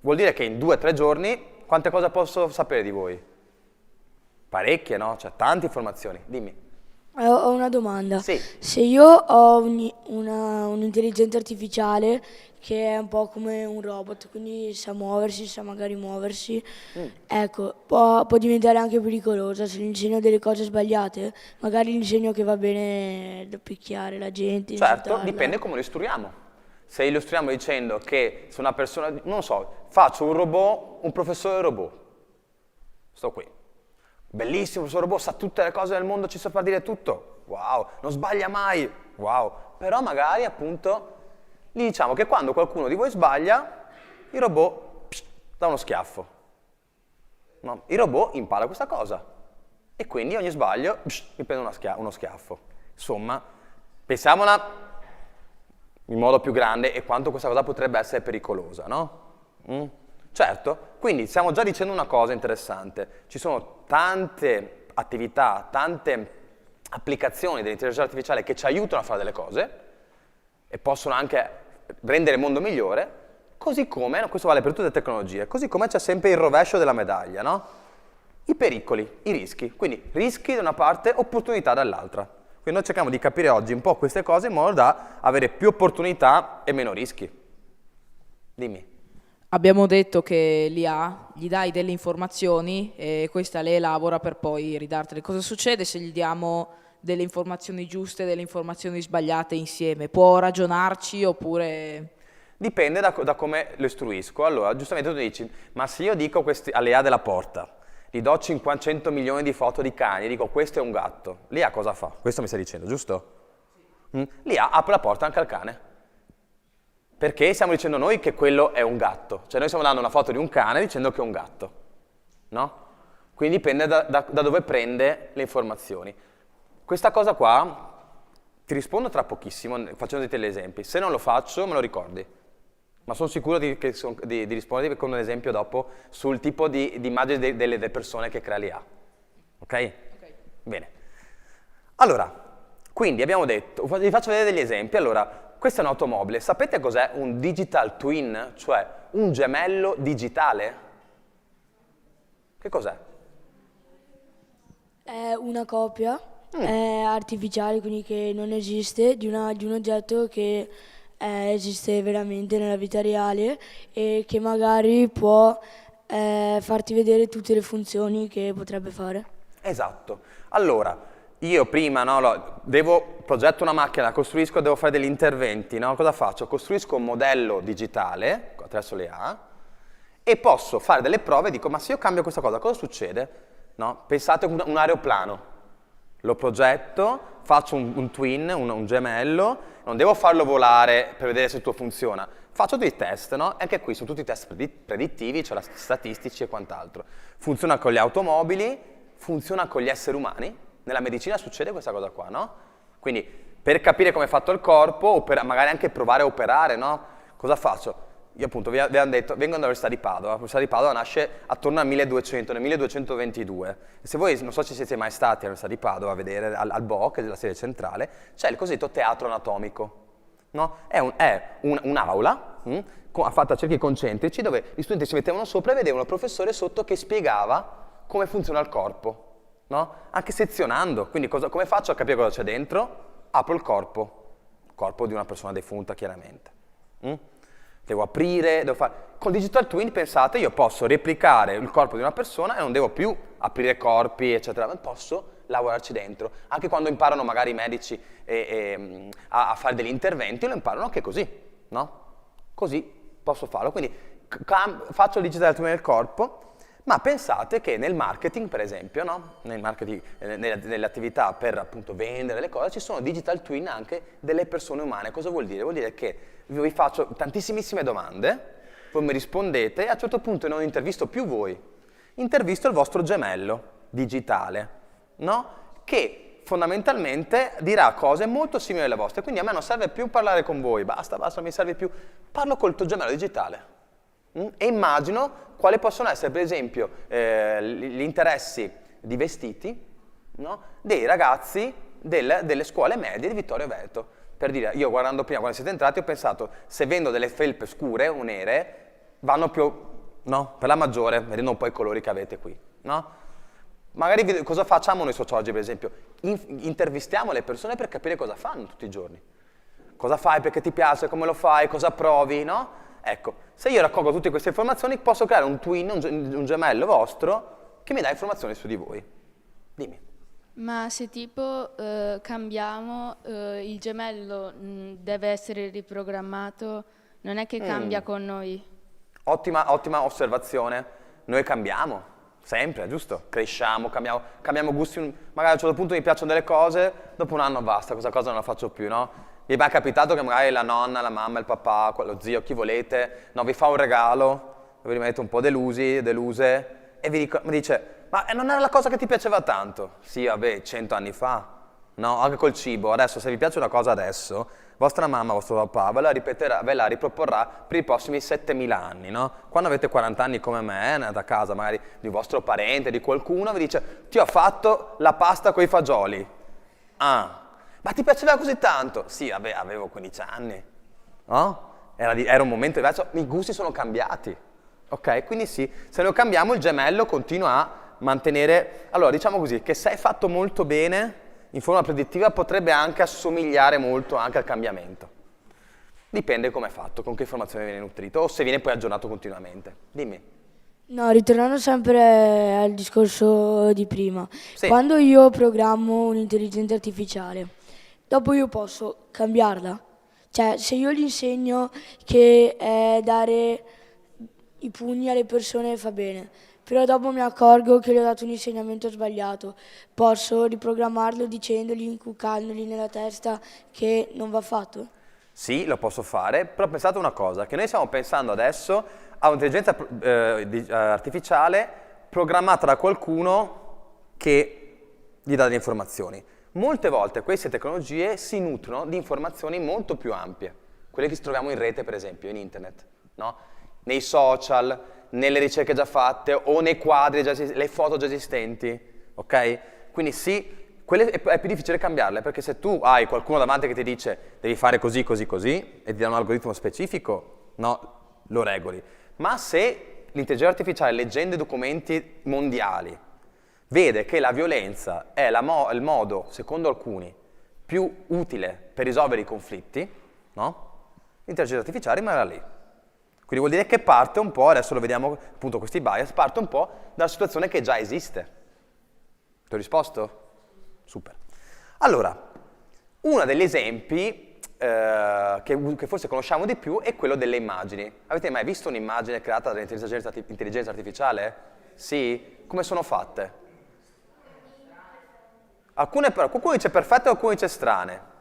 Speaker 5: Vuol dire che in 2 o 3 giorni quante cose posso sapere di voi? Parecchie, no? Cioè tante informazioni. Dimmi.
Speaker 7: Ho una domanda.
Speaker 5: Sì.
Speaker 7: Se io ho un'intelligenza artificiale che è un po' come un robot, quindi sa magari muoversi, ecco, può diventare anche pericolosa se gli insegno delle cose sbagliate, magari gli insegno che va bene da picchiare la gente.
Speaker 5: Certo, dipende come lo istruiamo. Se lo istruiamo dicendo che se una persona, non so, faccio un robot, un professore robot, sto qui. Bellissimo, questo robot sa tutte le cose del mondo, ci saprà dire tutto. Wow, non sbaglia mai. Wow. Però magari appunto gli diciamo che quando qualcuno di voi sbaglia, il robot dà uno schiaffo. No? Il robot impara questa cosa. E quindi ogni sbaglio mi prende uno schiaffo. Insomma, pensiamola in modo più grande e quanto questa cosa potrebbe essere pericolosa, no? Certo, quindi stiamo già dicendo una cosa interessante. Ci sono tante attività, tante applicazioni dell'intelligenza artificiale che ci aiutano a fare delle cose e possono anche rendere il mondo migliore, così come, questo vale per tutte le tecnologie, così come c'è sempre il rovescio della medaglia, no? I pericoli, i rischi. Quindi rischi da una parte, opportunità dall'altra. Quindi noi cerchiamo di capire oggi un po' queste cose in modo da avere più opportunità e meno rischi. Dimmi.
Speaker 11: Abbiamo detto che l'IA gli dai delle informazioni e questa le elabora per poi ridartele. Cosa succede se gli diamo delle informazioni giuste e delle informazioni sbagliate insieme? Può ragionarci oppure...
Speaker 5: Dipende da come lo istruisco. Allora, giustamente tu dici, ma se io dico all'IA della porta, gli do 500 milioni di foto di cani e dico questo è un gatto, l'IA cosa fa? Questo mi stai dicendo, giusto? Sì. L'IA apre la porta anche al cane. Perché stiamo dicendo noi che quello è un gatto? Cioè noi stiamo dando una foto di un cane dicendo che è un gatto, no? Quindi dipende da dove prende le informazioni. Questa cosa qua, ti rispondo tra pochissimo facendo degli esempi. Se non lo faccio me lo ricordi. Ma sono sicuro di rispondere con un esempio dopo sul tipo di immagine delle persone che crea l'IA. Ok? Bene. Allora, quindi abbiamo detto, vi faccio vedere degli esempi. Allora, questa è un'automobile. Sapete cos'è un digital twin? Cioè un gemello digitale? Che cos'è?
Speaker 7: È una copia artificiale, quindi che non esiste, di un oggetto che esiste veramente nella vita reale e che magari può farti vedere tutte le funzioni che potrebbe fare.
Speaker 5: Esatto. Allora, io prima progetto una macchina, la costruisco, devo fare degli interventi, no? Cosa faccio? Costruisco un modello digitale attraverso le A e posso fare delle prove e dico, ma se io cambio questa cosa, cosa succede? No? Pensate a un aeroplano, lo progetto, faccio un twin, un gemello, non devo farlo volare per vedere se tutto funziona, faccio dei test, no? E anche qui sono tutti test predittivi, cioè statistici e quant'altro. Funziona con le automobili, funziona con gli esseri umani. Nella medicina succede questa cosa qua, no? Quindi per capire come è fatto il corpo, o per magari anche provare a operare, no? Cosa faccio? Io appunto vi abbiamo detto, vengo dall'Università di Padova. L'Università di Padova nasce attorno al 1200, nel 1222. E se voi, non so se siete mai stati all'Università di Padova a vedere al BO, che è la sede centrale, c'è il cosiddetto teatro anatomico, no? È un'aula fatta a cerchi concentrici dove gli studenti si mettevano sopra e vedevano il professore sotto che spiegava come funziona il corpo. No? Anche sezionando, quindi come faccio a capire cosa c'è dentro? Apro il corpo di una persona defunta chiaramente. Devo aprire, devo fare... Con Digital Twin, pensate, io posso replicare il corpo di una persona e non devo più aprire corpi, eccetera, ma posso lavorarci dentro. Anche quando imparano magari i medici a fare degli interventi, lo imparano anche così, no? Così posso farlo, quindi faccio il Digital Twin del corpo. Ma pensate che nel marketing, per esempio, no? Nel marketing, nelle attività per appunto vendere le cose, ci sono digital twin anche delle persone umane. Cosa vuol dire? Vuol dire che vi faccio tantissimissime domande, voi mi rispondete e a un certo punto non intervisto più voi, intervisto il vostro gemello digitale, no? Che fondamentalmente dirà cose molto simili alle vostre. Quindi a me non serve più parlare con voi, basta, non mi serve più. Parlo col tuo gemello digitale. E immagino quali possono essere, per esempio, gli interessi di vestiti, no? Dei ragazzi delle scuole medie di Vittorio Veneto. Per dire, io guardando prima, quando siete entrati, ho pensato, se vendo delle felpe scure o nere, vanno più, no? Per la maggiore, vedendo un po' i colori che avete qui, no? Magari cosa facciamo noi sociologi, per esempio? Intervistiamo le persone per capire cosa fanno tutti i giorni. Cosa fai, perché ti piace, come lo fai, cosa provi, no? Ecco, se io raccolgo tutte queste informazioni posso creare un twin, un gemello vostro che mi dà informazioni su di voi. Dimmi.
Speaker 6: Ma se tipo cambiamo, il gemello deve essere riprogrammato, non è che cambia con noi?
Speaker 5: Ottima osservazione. Noi cambiamo, sempre, giusto? Cresciamo, cambiamo gusti, magari a un certo punto mi piacciono delle cose, dopo un anno basta, questa cosa non la faccio più, no? Vi è mai capitato che magari la nonna, la mamma, il papà, lo zio, chi volete, no, vi fa un regalo, vi rimanete un po' deluse, e mi dice, ma non era la cosa che ti piaceva tanto? Sì, vabbè, 100 anni fa. no? Anche col cibo. Adesso, se vi piace una cosa adesso, vostra mamma, vostro papà ve la riproporrà per i prossimi 7000 anni, no? Quando avete 40 anni come me, andate a casa magari di vostro parente, di qualcuno, vi dice: ti ho fatto la pasta con i fagioli. Ah, ma ti piaceva così tanto? Sì, vabbè, avevo 15 anni, no? Era un momento diverso, i gusti sono cambiati, ok? Quindi sì, se lo cambiamo il gemello continua a mantenere... Allora, diciamo così, che se è fatto molto bene, in forma predittiva, potrebbe anche assomigliare molto anche al cambiamento. Dipende come è fatto, con che informazioni viene nutrito, o se viene poi aggiornato continuamente. Dimmi.
Speaker 7: No, ritornando sempre al discorso di prima,
Speaker 5: Sì.
Speaker 7: quando io programmo un'intelligenza artificiale, dopo io posso cambiarla? Cioè, se io gli insegno che dare i pugni alle persone fa bene, però dopo mi accorgo che gli ho dato un insegnamento sbagliato, posso riprogrammarlo dicendogli, inculcandogli nella testa che non va fatto?
Speaker 5: Sì, lo posso fare, però pensate una cosa, che noi stiamo pensando adesso a un'intelligenza artificiale programmata da qualcuno che gli dà delle informazioni. Molte volte queste tecnologie si nutrono di informazioni molto più ampie, quelle che troviamo in rete per esempio, in internet, no? Nei social, nelle ricerche già fatte o nei quadri, le foto già esistenti, ok? Quindi sì, quelle è più difficile cambiarle, perché se tu hai qualcuno davanti che ti dice devi fare così, così, così, e ti dà un algoritmo specifico, no, lo regoli. Ma se l'intelligenza artificiale, leggendo i documenti mondiali, vede che la violenza è il modo, secondo alcuni, più utile per risolvere i conflitti, no? L'intelligenza artificiale rimarrà lì. Quindi vuol dire che parte un po', adesso lo vediamo appunto questi bias, parte un po' dalla situazione che già esiste. Ti ho risposto? Super. Allora, uno degli esempi che forse conosciamo di più è quello delle immagini. Avete mai visto un'immagine creata dall'intelligenza artificiale? Sì? Come sono fatte? Qualcuno dice perfette e qualcuno dice strane.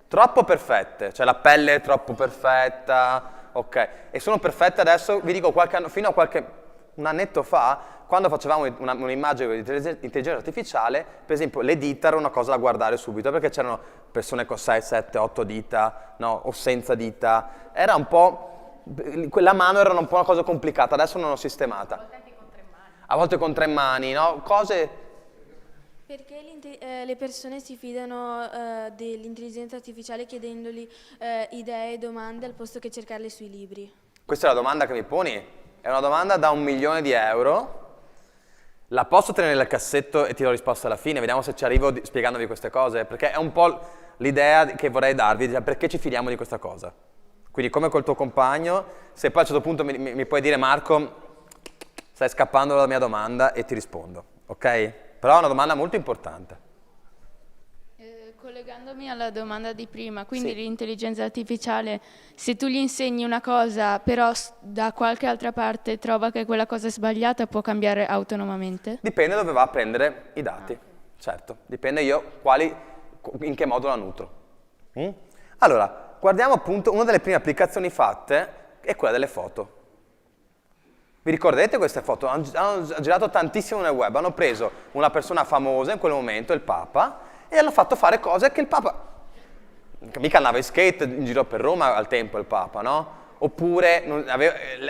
Speaker 5: Troppo perfette, cioè la pelle è troppo perfetta, ok. E sono perfette adesso, vi dico, fino a un annetto fa, quando facevamo un'immagine di intelligenza artificiale, per esempio le dita era una cosa da guardare subito, perché c'erano persone con 6, 7, 8 dita, no, o senza dita. Era un po'... la mano era un po' una cosa complicata, adesso non l'ho sistemata. A volte con 3 mani, no? Cose...
Speaker 12: Perché le persone si fidano dell'intelligenza artificiale chiedendogli idee e domande al posto che cercarle sui libri?
Speaker 5: Questa è la domanda che mi poni? È una domanda da 1 milione di euro. La posso tenere nel cassetto e ti do risposta alla fine, vediamo se ci arrivo spiegandovi queste cose, perché è un po' l'idea che vorrei darvi, cioè perché ci fidiamo di questa cosa. Quindi come col tuo compagno, se poi a un certo punto mi puoi dire Marco, stai scappando dalla mia domanda e ti rispondo, ok? Però è una domanda molto importante.
Speaker 6: Collegandomi alla domanda di prima, quindi
Speaker 5: Sì.
Speaker 6: l'intelligenza artificiale, se tu gli insegni una cosa, però da qualche altra parte trova che quella cosa è sbagliata, può cambiare autonomamente?
Speaker 5: Dipende dove va a prendere i dati, certo. Dipende in che modo la nutro. Allora, guardiamo appunto, una delle prime applicazioni fatte è quella delle foto. Vi ricordate queste foto? Hanno girato tantissimo nel web, hanno preso una persona famosa in quel momento, il Papa, e hanno fatto fare cose che il Papa... Mica andava in skate in giro per Roma al tempo il Papa, no? Oppure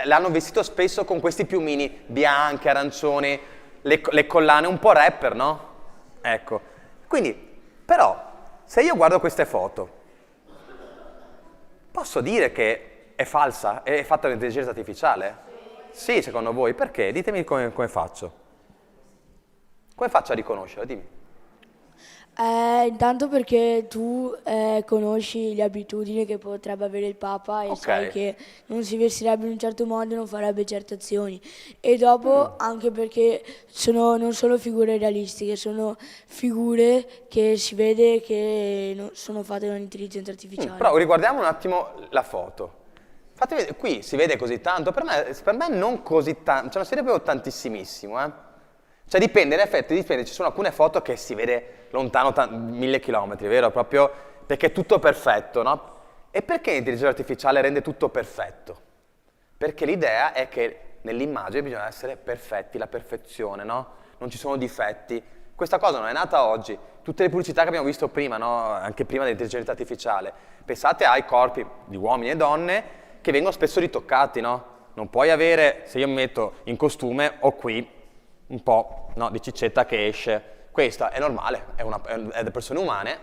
Speaker 5: l'hanno vestito spesso con questi piumini bianchi, arancioni, le collane, un po' rapper, no? Ecco. Quindi, però, se io guardo queste foto, posso dire che è falsa? È fatta dall'intelligenza artificiale? Sì, secondo voi. Perché? Ditemi come faccio. Come faccio a riconoscerla? Dimmi.
Speaker 7: Intanto perché tu conosci le abitudini che potrebbe avere il Papa e sai che non si vestirebbe in un certo modo e non farebbe certe azioni. E dopo anche perché non sono figure realistiche, sono figure che si vede che sono fatte da un'intelligenza artificiale.
Speaker 5: Però riguardiamo un attimo la foto. Fate vedere, qui si vede così tanto, per me non così tanto, cioè non si vede proprio tantissimissimo, Cioè dipende, in effetti dipende, ci sono alcune foto che si vede lontano 1000 chilometri, vero? Proprio perché è tutto perfetto, no? E perché l'intelligenza artificiale rende tutto perfetto? Perché l'idea è che nell'immagine bisogna essere perfetti, la perfezione, no? Non ci sono difetti, Questa cosa non è nata oggi. Tutte le pubblicità che abbiamo visto prima, no? Anche prima dell'intelligenza artificiale, pensate ai corpi di uomini e donne che vengono spesso ritoccati, no? Non puoi avere, se io mi metto in costume, ho qui un po', no, di ciccetta che esce. Questa è normale, è da persone umane,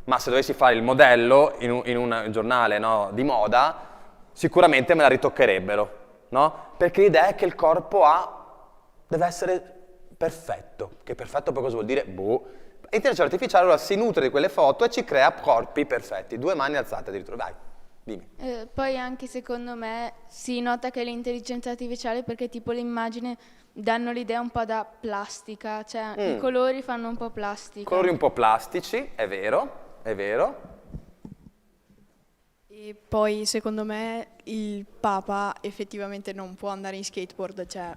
Speaker 5: ma se dovessi fare il modello in un giornale, no, di moda, sicuramente me la ritoccherebbero, no? Perché l'idea è che il corpo deve essere perfetto. Che perfetto poi cosa vuol dire? Boh. L'intelligenza artificiale allora si nutre di quelle foto e ci crea corpi perfetti. 2 mani alzate addirittura. Vai, dimmi.
Speaker 6: Poi anche secondo me si nota che l'intelligenza artificiale, perché tipo le immagini danno l'idea un po' da plastica, cioè i colori fanno un po' plastica.
Speaker 5: Colori un po' plastici, è vero, è vero.
Speaker 8: E poi secondo me il Papa effettivamente non può andare in skateboard, cioè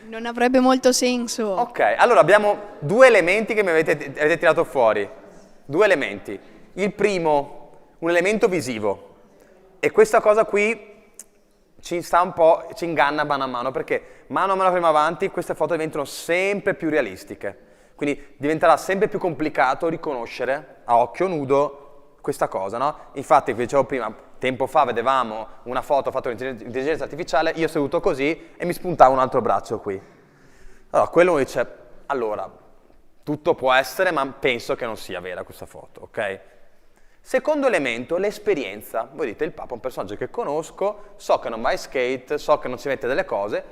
Speaker 8: non avrebbe molto senso.
Speaker 5: Ok, allora abbiamo 2 elementi che mi avete tirato fuori. 2 elementi. Il primo, un elemento visivo. E questa cosa qui ci inganna mano a mano, perché mano a mano che andiamo avanti queste foto diventano sempre più realistiche. Quindi diventerà sempre più complicato riconoscere a occhio nudo questa cosa, no? Infatti, vi dicevo prima, tempo fa vedevamo una foto fatta con intelligenza artificiale, io seduto così e mi spuntava un altro braccio qui. Allora, quello mi dice, allora, tutto può essere, ma penso che non sia vera questa foto, ok? Secondo elemento, l'esperienza. Voi dite, il Papa è un personaggio che conosco, so che non va in skate, so che non si mette delle cose,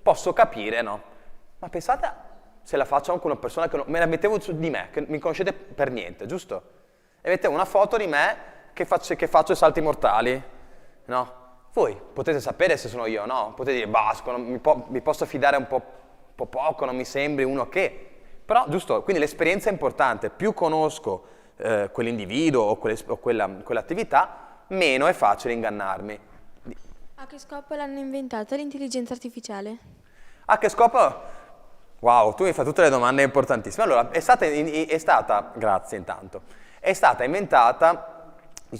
Speaker 5: posso capire, no? Ma pensate se la faccio anche una persona che me la mettevo su di me, che mi conoscete per niente, giusto? E mettevo una foto di me che faccio i salti mortali, no? Voi potete sapere se sono io, no? Potete dire, mi posso fidare un po' poco, non mi sembri uno che... Però, giusto, quindi l'esperienza è importante, più conosco quell'individuo o quell'attività, meno è facile ingannarmi.
Speaker 12: A che scopo l'hanno inventata l'intelligenza artificiale?
Speaker 5: A che scopo? Wow, tu mi fai tutte le domande importantissime. Allora, è stata, grazie intanto, è stata inventata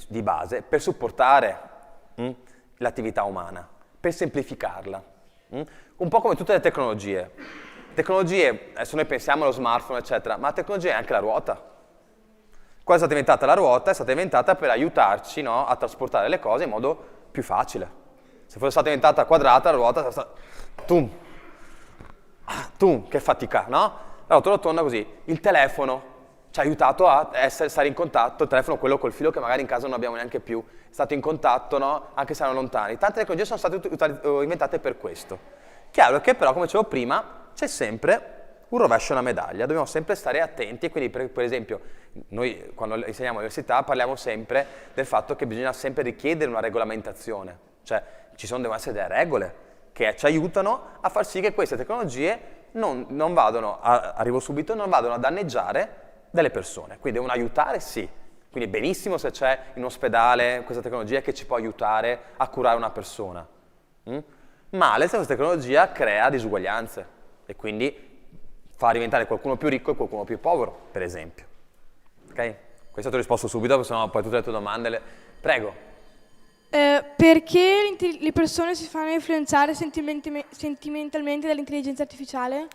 Speaker 5: di base per supportare l'attività umana, per semplificarla. Un po' come tutte le tecnologie. Tecnologie, adesso noi pensiamo allo smartphone, eccetera, ma la tecnologia è anche la ruota. Quando è stata inventata la ruota, è stata inventata per aiutarci, no, a trasportare le cose in modo più facile. Se fosse stata inventata quadrata, la ruota sarebbe stata... che fatica, no? La ruota rotonda così. Il telefono ci ha aiutato a stare in contatto, il telefono quello col filo che magari in casa non abbiamo neanche più, è stato in contatto, no? Anche se erano lontani. Tante tecnologie sono state inventate per questo. Chiaro che però, come dicevo prima, c'è sempre un rovescio alla medaglia, dobbiamo sempre stare attenti e quindi per esempio noi quando insegniamo all'università parliamo sempre del fatto che bisogna sempre richiedere una regolamentazione, cioè devono essere delle regole che ci aiutano a far sì che queste tecnologie non vadano, arrivo subito, non vadano a danneggiare delle persone, quindi devono aiutare sì, quindi benissimo se c'è in ospedale questa tecnologia che ci può aiutare a curare una persona, male se questa tecnologia crea disuguaglianze e quindi fa diventare qualcuno più ricco e qualcuno più povero, per esempio. Ok? Questo ti ho risposto subito, perché sennò poi tutte le tue domande Prego.
Speaker 13: Perché le persone si fanno influenzare sentimentalmente dall'intelligenza artificiale?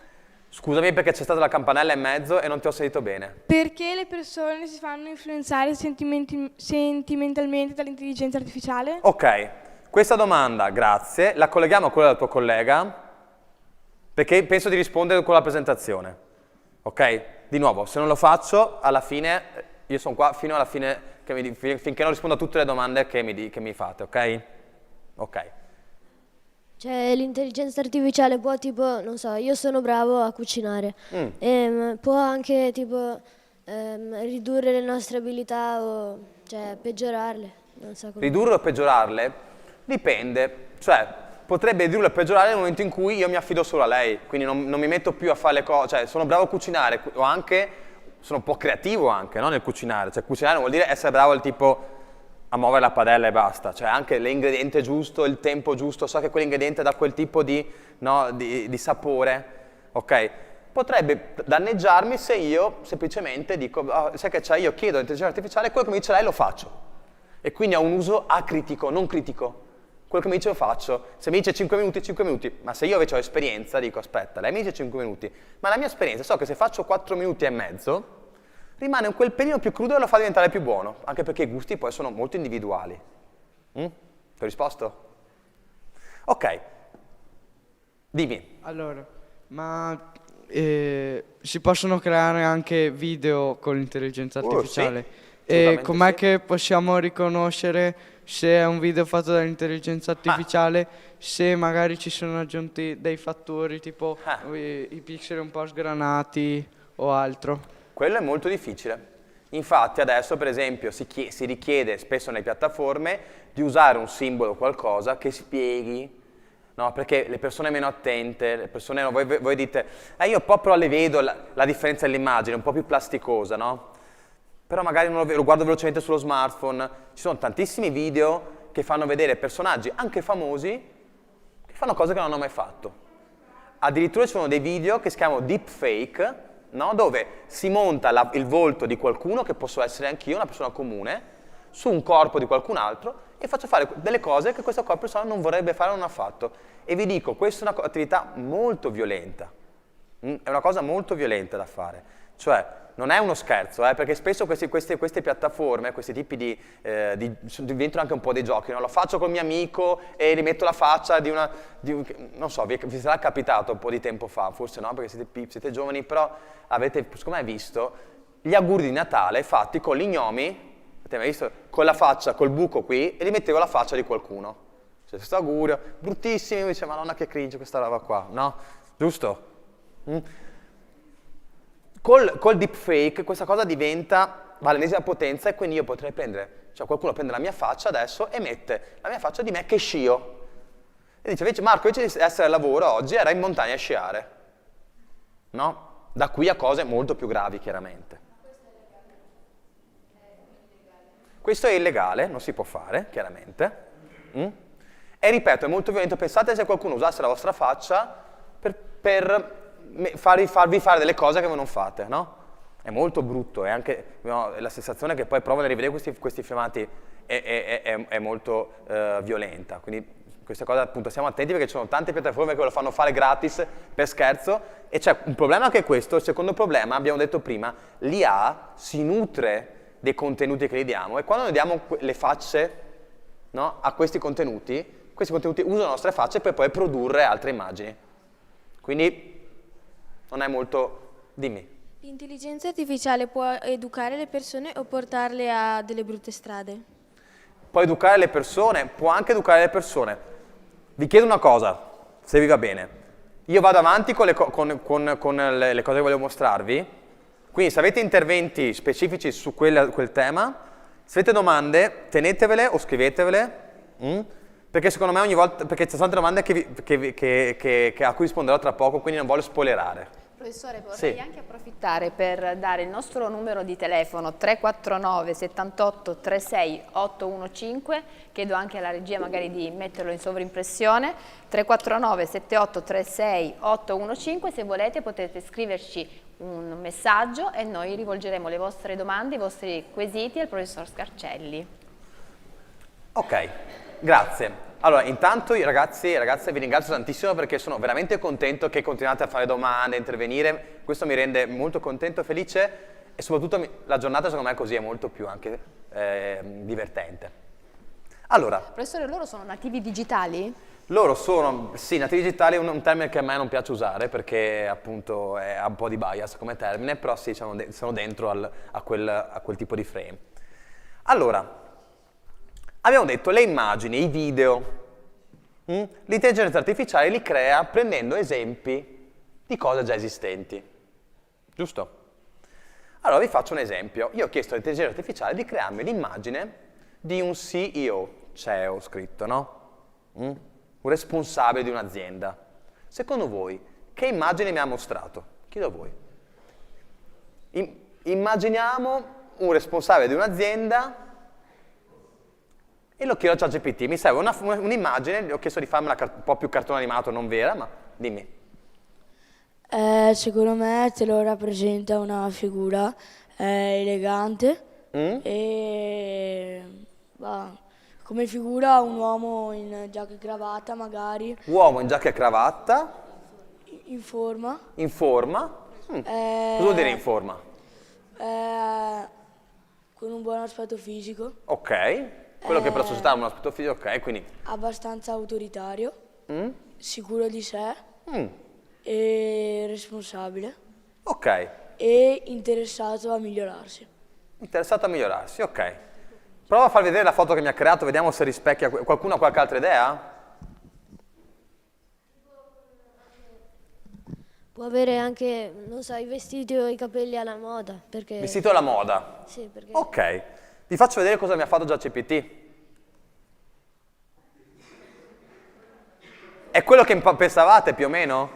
Speaker 5: Scusami perché c'è stata la campanella in mezzo e non ti ho sentito bene.
Speaker 13: Perché le persone si fanno influenzare sentimentalmente dall'intelligenza artificiale?
Speaker 5: Ok, questa domanda, grazie, la colleghiamo a quella del tuo collega, perché penso di rispondere con la presentazione, ok? Di nuovo, se non lo faccio, alla fine, io sono qua fino alla fine, finché non rispondo a tutte le domande che mi fate, ok? Ok.
Speaker 14: Cioè l'intelligenza artificiale può tipo, non so, io sono bravo a cucinare, e può anche tipo ridurre le nostre abilità o cioè peggiorarle, non so come.
Speaker 5: Ridurre o peggiorarle? Dipende, cioè potrebbe ridurre o peggiorare nel momento in cui io mi affido solo a lei, quindi non mi metto più a fare le cose, cioè sono bravo a cucinare o anche, sono un po' creativo anche, no, nel cucinare, cioè cucinare non vuol dire essere bravo al tipo a muovere la padella e basta, cioè anche l'ingrediente giusto, il tempo giusto, so che quell'ingrediente dà quel tipo di sapore, ok? Potrebbe danneggiarmi se io semplicemente dico, sai che c'è, io chiedo all'intelligenza artificiale, quello che mi dice lei lo faccio. E quindi ha un uso acritico, non critico. quello che mi dice lo faccio. Se mi dice 5 minuti, 5 minuti, ma se io invece ho esperienza, dico aspetta, lei mi dice 5 minuti, ma la mia esperienza so che se faccio 4 minuti e mezzo, rimane un quel pelino più crudo e lo fa diventare più buono, anche perché i gusti poi sono molto individuali. Ti ho risposto? Ok, dimmi.
Speaker 9: Allora, ma si possono creare anche video con l'intelligenza artificiale?
Speaker 5: Sì,
Speaker 9: E com'è
Speaker 5: sì.
Speaker 9: che possiamo riconoscere se è un video fatto dall'intelligenza artificiale, se magari ci sono aggiunti dei fattori tipo i pixel un po' sgranati o altro?
Speaker 5: Quello è molto difficile. Infatti adesso per esempio si richiede spesso nelle piattaforme di usare un simbolo o qualcosa che spieghi, no? Perché le persone meno attente, le persone, no, voi dite, io proprio le vedo la differenza dell'immagine, un po' più plasticosa, no? Però magari non lo guardo velocemente sullo smartphone. Ci sono tantissimi video che fanno vedere personaggi, anche famosi, che fanno cose che non hanno mai fatto. Addirittura ci sono dei video che si chiamano deepfake, no? Dove si monta il volto di qualcuno, che posso essere anch'io, una persona comune, su un corpo di qualcun altro e faccio fare delle cose che questa persona non vorrebbe fare o non ha fatto. E vi dico, questa è un'attività molto violenta. È una cosa molto violenta da fare. Cioè, non è uno scherzo, perché spesso queste piattaforme, questi tipi diventano anche un po' dei giochi, no? Lo faccio col mio amico e rimetto la faccia non so, vi sarà capitato un po' di tempo fa, forse no, perché siete giovani, però avete, secondo me, visto gli auguri di Natale fatti con gli gnomi, avete mai visto? Con la faccia, col buco qui, e rimettevo la faccia di qualcuno. Cioè, questo augurio, bruttissimo, mi dice, madonna che cringe questa roba qua, no? Giusto? Col deepfake questa cosa diventa all'ennesima potenza e quindi io potrei prendere, cioè qualcuno prende la mia faccia adesso e mette la mia faccia di me che scio. E dice, invece Marco, invece di essere al lavoro oggi era in montagna a sciare. No? Da qui a cose molto più gravi, chiaramente. Questo è illegale, non si può fare, chiaramente. E ripeto, è molto violento. Pensate se qualcuno usasse la vostra faccia per farvi fare delle cose che voi non fate, no? È molto brutto, e anche la sensazione che poi provo nel rivedere questi filmati è molto violenta. Quindi queste cose, appunto, stiamo attenti perché ci sono tante piattaforme che lo fanno fare gratis per scherzo, e c'è un problema che è questo. Il secondo problema, abbiamo detto prima, l'IA si nutre dei contenuti che gli diamo, e quando noi diamo le facce, no, a questi contenuti usano le nostre facce per poi produrre altre immagini. Quindi non è molto... Dimmi.
Speaker 12: L'intelligenza artificiale può educare le persone o portarle a delle brutte strade?
Speaker 5: Può educare le persone, può anche educare le persone. Vi chiedo una cosa, se vi va bene. Io vado avanti con le cose che voglio mostrarvi, quindi se avete interventi specifici su quel tema, se avete domande, tenetevele o scrivetevele, perché secondo me ogni volta, perché ci sono tante domande a cui risponderò tra poco, quindi non voglio spoilerare.
Speaker 1: Professore, vorrei anche approfittare per dare il nostro numero di telefono 349 78 36 815, chiedo anche alla regia magari di metterlo in sovrimpressione, 349 78 36 815, se volete potete scriverci un messaggio e noi rivolgeremo le vostre domande, i vostri quesiti al professor Scarcelli.
Speaker 5: Ok, grazie. Allora, intanto ragazzi e ragazze vi ringrazio tantissimo perché sono veramente contento che continuate a fare domande, a intervenire. Questo mi rende molto contento e felice, e soprattutto la giornata secondo me così è molto più anche divertente. Allora.
Speaker 1: Professore, loro sono nativi digitali?
Speaker 5: Loro sono, sì, nativi digitali è un termine che a me non piace usare perché appunto ha un po' di bias come termine, però sì, sono dentro a quel tipo di frame. Allora. Abbiamo detto le immagini, i video, l'intelligenza artificiale li crea prendendo esempi di cose già esistenti, giusto? Allora vi faccio un esempio. Io ho chiesto all'intelligenza artificiale di crearmi l'immagine di un CEO scritto, no? Un responsabile di un'azienda. Secondo voi, che immagine mi ha mostrato? Chiedo a voi. Immaginiamo un responsabile di un'azienda e lo chiedo a ChatGPT, mi serve un'immagine, ho chiesto di farmela un po' più cartone animato, non vera, ma dimmi.
Speaker 7: Secondo me te lo rappresenta una figura elegante e Come figura un uomo in giacca e cravatta magari.
Speaker 5: Uomo in giacca e cravatta.
Speaker 7: In forma.
Speaker 5: In forma. Cosa vuol dire in forma?
Speaker 7: Con un buon aspetto fisico.
Speaker 5: Ok. Quello che per la società è un aspetto fisico, ok, quindi...
Speaker 7: Abbastanza autoritario. Sicuro di sé. E responsabile.
Speaker 5: Ok.
Speaker 7: E interessato a migliorarsi.
Speaker 5: Interessato a migliorarsi, ok. Prova a far vedere la foto che mi ha creato, vediamo se rispecchia. Qualcuno ha qualche altra idea?
Speaker 14: Può avere anche, non so, i vestiti o i capelli alla moda, perché...
Speaker 5: Vestito alla moda?
Speaker 14: Sì, perché...
Speaker 5: Ok. Vi faccio vedere cosa mi ha fatto ChatGPT. È quello che pensavate più o meno?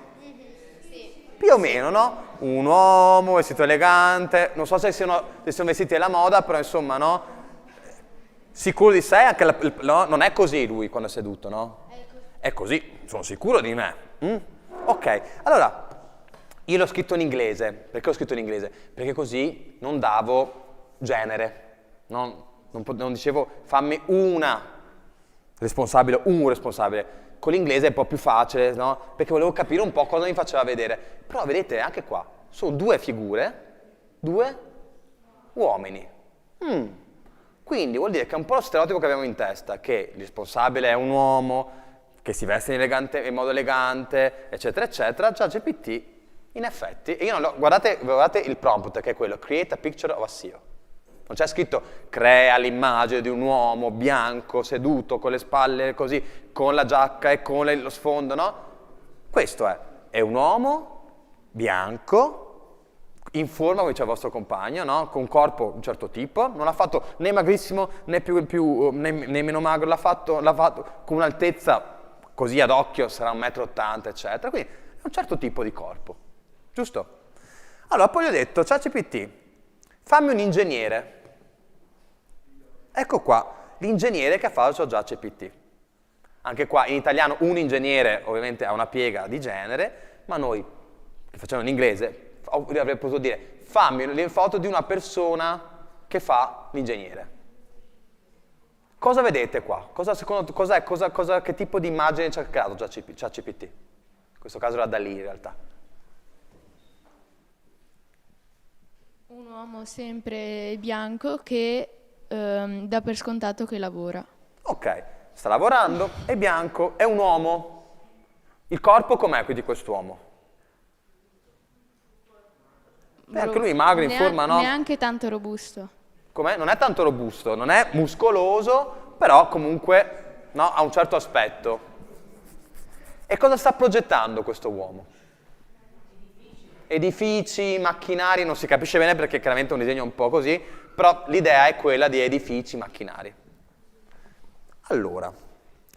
Speaker 5: Sì. Più o meno, no? Un uomo vestito elegante, non so se sono vestiti alla moda, però insomma, no? Sicuro di sé, anche no? Non è così lui quando è seduto, no? È così, sono sicuro di me. Ok, allora, io l'ho scritto in inglese. Perché l'ho scritto in inglese? Perché così non davo genere. Non dicevo fammi una responsabile, un responsabile. Con l'inglese è un po' più facile, no? Perché volevo capire un po' cosa mi faceva vedere. Però vedete, anche qua, sono due figure, due uomini. Quindi vuol dire che è un po' lo stereotipo che abbiamo in testa, che il responsabile è un uomo, che si veste in modo elegante, eccetera, eccetera. ChatGPT, in effetti, e io guardate il prompt, che è quello, create a picture of a CEO. Non c'è scritto crea l'immagine di un uomo bianco, seduto, con le spalle così, con la giacca e con lo sfondo, no? Questo è un uomo bianco, in forma, come dice il vostro compagno, no? Con un corpo di un certo tipo, non l'ha fatto né magrissimo né né meno magro, l'ha fatto con un'altezza così ad occhio, sarà 1,80 m, eccetera. Quindi è un certo tipo di corpo, giusto? Allora poi gli ho detto, ChatGPT, fammi un ingegnere. Ecco qua, l'ingegnere che ha fatto ChatGPT. Anche qua in italiano un ingegnere ovviamente ha una piega di genere, ma noi che facciamo in inglese avrei potuto dire fammi le foto di una persona che fa l'ingegnere. Cosa vedete qua? Che tipo di immagine ci ha creato ChatGPT? In questo caso era da lì in realtà.
Speaker 6: Un uomo sempre bianco che dà per scontato che lavora.
Speaker 5: Ok, sta lavorando, è bianco, è un uomo. Il corpo com'è quindi quest'uomo? Anche lui magro, in forma, no?
Speaker 6: Neanche tanto robusto.
Speaker 5: Com'è? Non è tanto robusto, non è muscoloso, però comunque no, ha un certo aspetto. E cosa sta progettando questo uomo? Edifici, macchinari, non si capisce bene perché chiaramente è un disegno un po' così, però l'idea è quella di edifici, macchinari. Allora,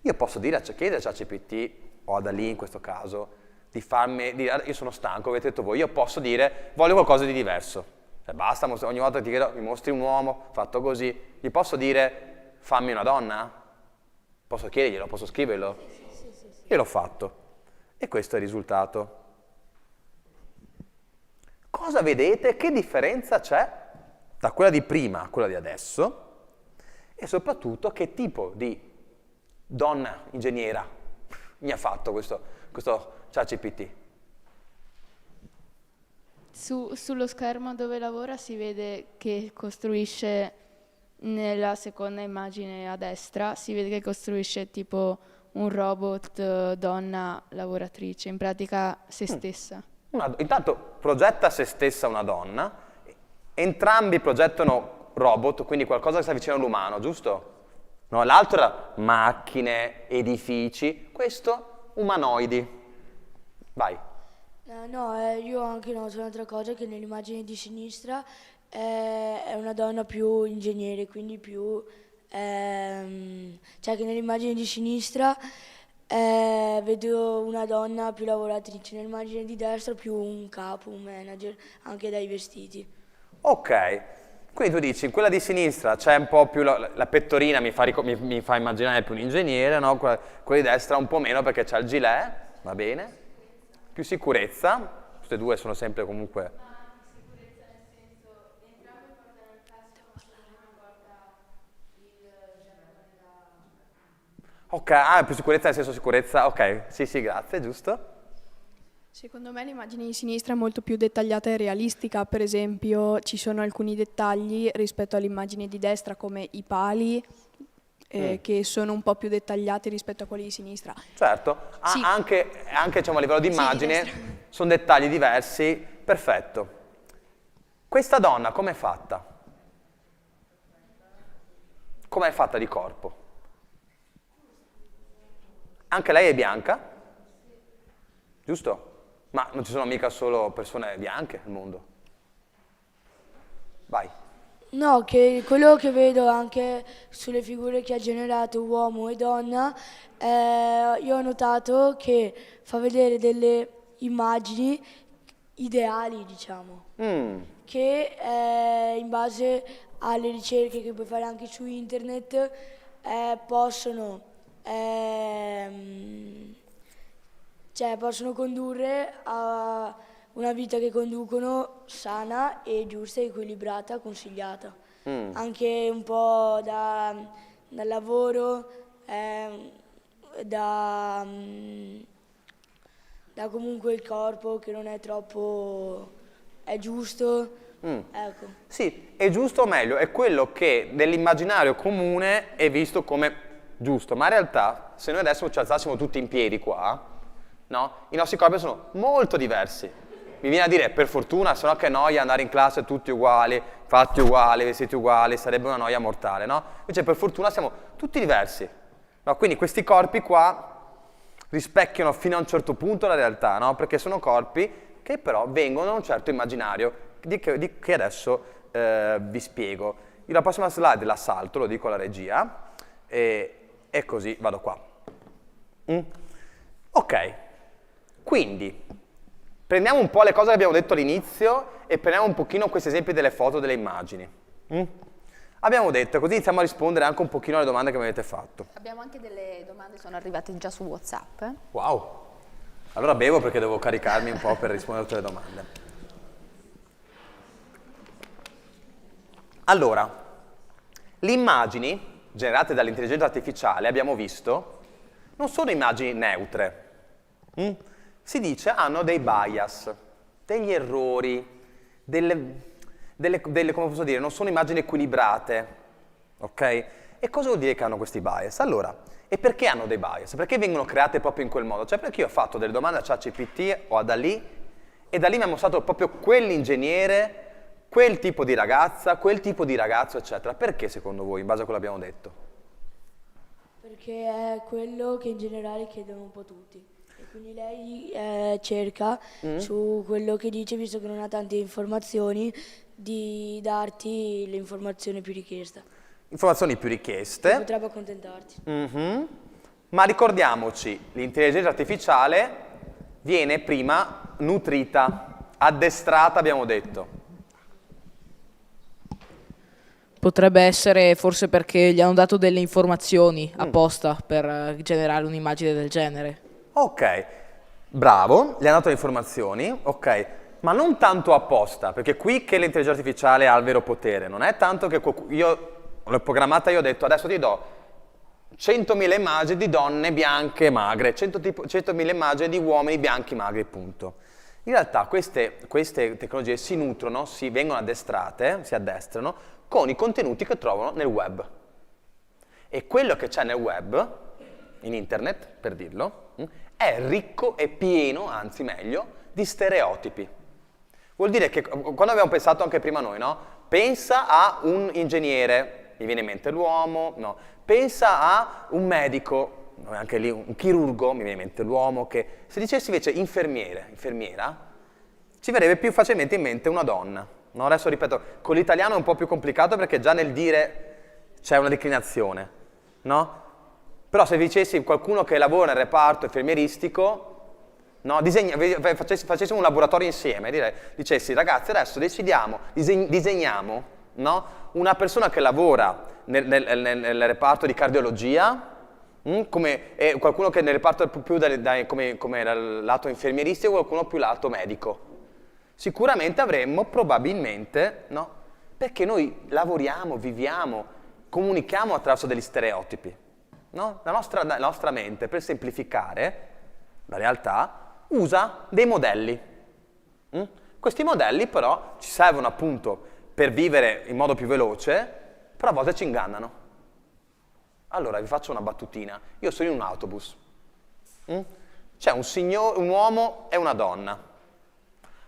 Speaker 5: io posso chiedere a ChatGPT, o a Dalì in questo caso, di farmi, io sono stanco, avete detto voi, io posso dire, voglio qualcosa di diverso. Cioè basta, ogni volta che ti chiedo, mi mostri un uomo fatto così, gli posso dire, fammi una donna? Posso chiederglielo, posso scriverlo? Sì. Io l'ho fatto. E questo è il risultato. Cosa vedete? Che differenza c'è da quella di prima a quella di adesso? E soprattutto che tipo di donna ingegnera mi ha fatto questo ChatGPT?
Speaker 6: Sullo schermo dove lavora si vede che costruisce, nella seconda immagine a destra, si vede che costruisce tipo un robot donna lavoratrice, in pratica se stessa.
Speaker 5: Intanto progetta se stessa una donna, entrambi progettano robot, quindi qualcosa che si avvicina all'umano, giusto? No, l'altro era macchine, edifici, questo umanoidi. Vai.
Speaker 7: Io ho anche notato un'altra cosa, che nell'immagine di sinistra è una donna più ingegnere, quindi più... cioè che nell'immagine di sinistra vedo una donna più lavoratrice, nell'immagine di destra più un capo, un manager, anche dai vestiti.
Speaker 5: Ok, quindi tu dici, in quella di sinistra c'è un po' più la pettorina, mi fa immaginare più un ingegnere, no? Quella di destra un po' meno perché c'è il gilet, va bene? Più sicurezza, queste due sono sempre comunque...
Speaker 6: Sicurezza nel senso, entrambi portano il casco, una porta il giappone
Speaker 5: Ok, più sicurezza nel senso sicurezza, ok, sì, grazie, giusto?
Speaker 8: Secondo me l'immagine di sinistra è molto più dettagliata e realistica, per esempio ci sono alcuni dettagli rispetto all'immagine di destra come i pali che sono un po' più dettagliati rispetto a quelli di sinistra.
Speaker 5: Certo,
Speaker 8: Sì.
Speaker 5: anche diciamo, a livello di
Speaker 8: Sì,
Speaker 5: immagine
Speaker 8: di
Speaker 5: sono dettagli diversi, perfetto. Questa donna com'è fatta? Com'è fatta di corpo? Anche lei è bianca? Giusto? Ma non ci sono mica solo persone bianche nel mondo. Vai.
Speaker 7: No, che quello che vedo anche sulle figure che ha generato uomo e donna, io ho notato che fa vedere delle immagini ideali, diciamo, che in base alle ricerche che puoi fare anche su internet possono condurre a una vita che conducono sana e giusta, equilibrata, consigliata. Anche un po' dal lavoro, da comunque il corpo che non è troppo, è giusto. Ecco.
Speaker 5: Sì, è giusto o meglio, è quello che nell'immaginario comune è visto come giusto, ma in realtà se noi adesso ci alzassimo tutti in piedi qua, no? I nostri corpi sono molto diversi. Mi viene a dire, per fortuna, se no che noia andare in classe tutti uguali, fatti uguali, vestiti uguali, sarebbe una noia mortale, no? Invece per fortuna siamo tutti diversi. No? Quindi questi corpi qua rispecchiano fino a un certo punto la realtà, no? Perché sono corpi che però vengono da un certo immaginario che adesso vi spiego. Io la prossima slide la salto, lo dico alla regia, e così vado qua. Ok, quindi prendiamo un po' le cose che abbiamo detto all'inizio e prendiamo un pochino questi esempi delle foto, delle immagini. Abbiamo detto, così iniziamo a rispondere anche un pochino alle domande che mi avete fatto.
Speaker 1: Abbiamo anche delle domande, sono arrivate già su WhatsApp.
Speaker 5: Wow! Allora bevo perché devo caricarmi un po' per rispondere a tutte le domande. Allora, le immagini generate dall'intelligenza artificiale, abbiamo visto, non sono immagini neutre. Si dice hanno dei bias, degli errori, come posso dire, non sono immagini equilibrate, ok? E cosa vuol dire che hanno questi bias? Allora, e perché hanno dei bias? Perché vengono create proprio in quel modo? Cioè perché io ho fatto delle domande a ChatGPT o a Dalì e Dalì mi ha mostrato proprio quell'ingegnere, quel tipo di ragazza, quel tipo di ragazzo, eccetera. Perché secondo voi, in base a quello che abbiamo detto?
Speaker 7: Perché è quello che in generale chiedono un po' tutti. E quindi lei cerca su quello che dice, visto che non ha tante informazioni, di darti le informazioni più richieste.
Speaker 5: Informazioni più richieste.
Speaker 7: Che potrebbe accontentarti.
Speaker 5: Ma ricordiamoci, l'intelligenza artificiale viene prima nutrita, addestrata, abbiamo detto.
Speaker 11: Potrebbe essere forse perché gli hanno dato delle informazioni apposta per generare un'immagine del genere. Ok,
Speaker 5: bravo, gli hanno dato le informazioni, ok, ma non tanto apposta, perché qui che l'intelligenza artificiale ha il vero potere, non è tanto che io l'ho programmata, io ho detto adesso ti do 100.000 immagini di donne bianche magre, 100.000 immagini di uomini bianchi magri, punto. In realtà queste tecnologie si nutrono, vengono addestrate, si addestrano con i contenuti che trovano nel web. E quello che c'è nel web, in internet, per dirlo, è ricco e pieno, anzi meglio, di stereotipi. Vuol dire che, quando abbiamo pensato anche prima noi, no? Pensa a un ingegnere, mi viene in mente l'uomo, no? Pensa a un medico, anche lì un chirurgo, mi viene in mente l'uomo, che se dicessi invece infermiera, ci verrebbe più facilmente in mente una donna. No? Adesso ripeto, con l'italiano è un po' più complicato perché già nel dire c'è una declinazione, no? Però se dicessi qualcuno che lavora nel reparto infermieristico, no? Facessimo un laboratorio insieme, dicessi ragazzi adesso disegniamo, no? Una persona che lavora nel reparto di cardiologia, come qualcuno che è nel reparto più come dal lato infermieristico e qualcuno più lato medico. Sicuramente avremmo probabilmente, no? Perché noi lavoriamo, viviamo, comunichiamo attraverso degli stereotipi. no? La nostra mente, per semplificare la realtà, usa dei modelli. Questi modelli però ci servono appunto per vivere in modo più veloce, però a volte ci ingannano. Allora vi faccio una battutina. Io sono in un autobus. C'è un uomo e una donna.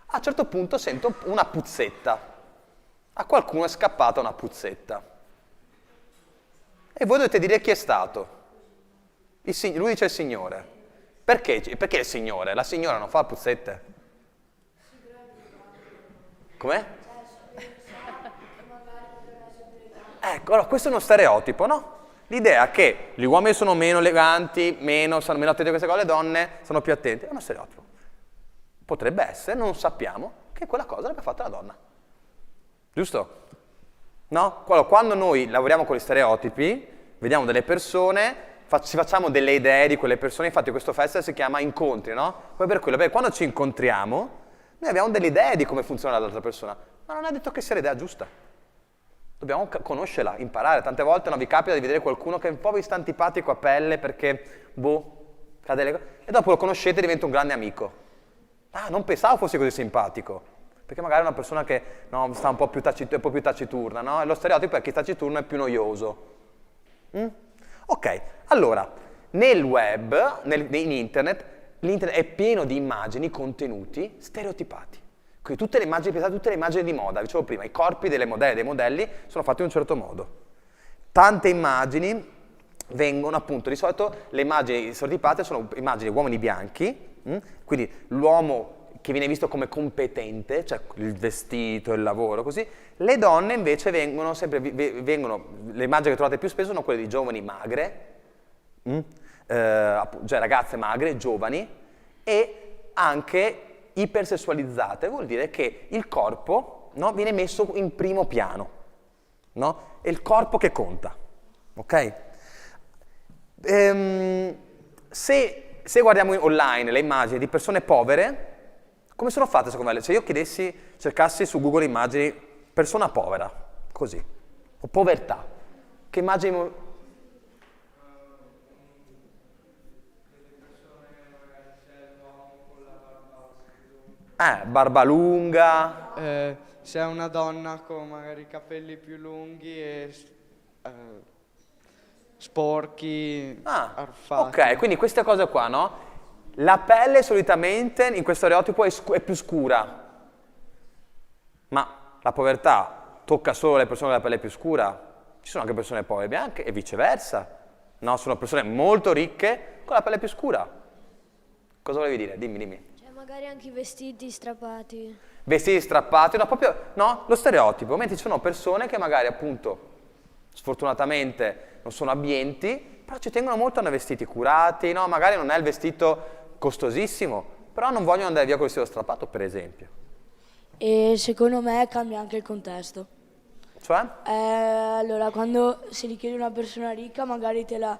Speaker 5: A un certo punto sento una puzzetta. A qualcuno è scappata una puzzetta. E voi dovete dire chi è stato. Lui dice il Signore. Perché? Perché il Signore? La signora non fa puzzette. Com'è? Ecco, allora, questo è uno stereotipo, no? L'idea che gli uomini sono meno eleganti, sono meno attenti a queste cose, le donne sono più attente, è uno stereotipo. Potrebbe essere, non sappiamo, che quella cosa l'abbia fatta la donna. Giusto? No? Quando noi lavoriamo con gli stereotipi, vediamo delle persone, ci facciamo delle idee di quelle persone, infatti questo festival si chiama Incontri, no? Poi per quello, quando ci incontriamo, noi abbiamo delle idee di come funziona l'altra persona, ma non è detto che sia l'idea giusta. Dobbiamo conoscerla, imparare. Tante volte non vi capita di vedere qualcuno che un po' vi sta antipatico a pelle perché, cade le cose, e dopo lo conoscete e diventa un grande amico. Ah, non pensavo fosse così simpatico, perché magari è una persona che sta un po' più taciturna, no? E lo stereotipo è che taciturno è più noioso. Ok, allora, nel web, in internet, l'internet è pieno di immagini, contenuti stereotipati. Quindi tutte le immagini, pensate, tutte le immagini di moda, dicevo prima, i corpi dei modelli sono fatti in un certo modo. Tante immagini vengono appunto, di solito le immagini stereotipate sono immagini di uomini bianchi, quindi l'uomo che viene visto come competente, cioè il vestito, il lavoro, così. Le donne invece le immagini che trovate più spesso sono quelle di giovani magre, cioè ragazze magre, giovani, e anche ipersessualizzate, vuol dire che il corpo, no, viene messo in primo piano, no? È il corpo che conta, ok? Se guardiamo online le immagini di persone povere, come sono fatte secondo me? Se io cercassi su Google immagini persona povera, così, o povertà, che immagini... barba lunga.
Speaker 9: Se è una donna con magari capelli più lunghi e sporchi, arfati.
Speaker 5: Ok, quindi queste cose qua, no? La pelle solitamente in questo stereotipo è più scura, ma la povertà tocca solo le persone con la pelle più scura. Ci sono anche persone povere bianche e viceversa, no? Sono persone molto ricche con la pelle più scura. Cosa volevi dire? Dimmi.
Speaker 14: Magari anche i vestiti strappati.
Speaker 5: Vestiti strappati, no, proprio, no, lo stereotipo. Mentre ci sono persone che magari appunto, sfortunatamente, non sono abbienti, però ci tengono molto a vestiti curati, no? Magari non è il vestito costosissimo, però non vogliono andare via con il vestito strappato, per esempio.
Speaker 7: E secondo me cambia anche il contesto.
Speaker 5: Cioè?
Speaker 7: Allora, quando si richiede una persona ricca, magari te la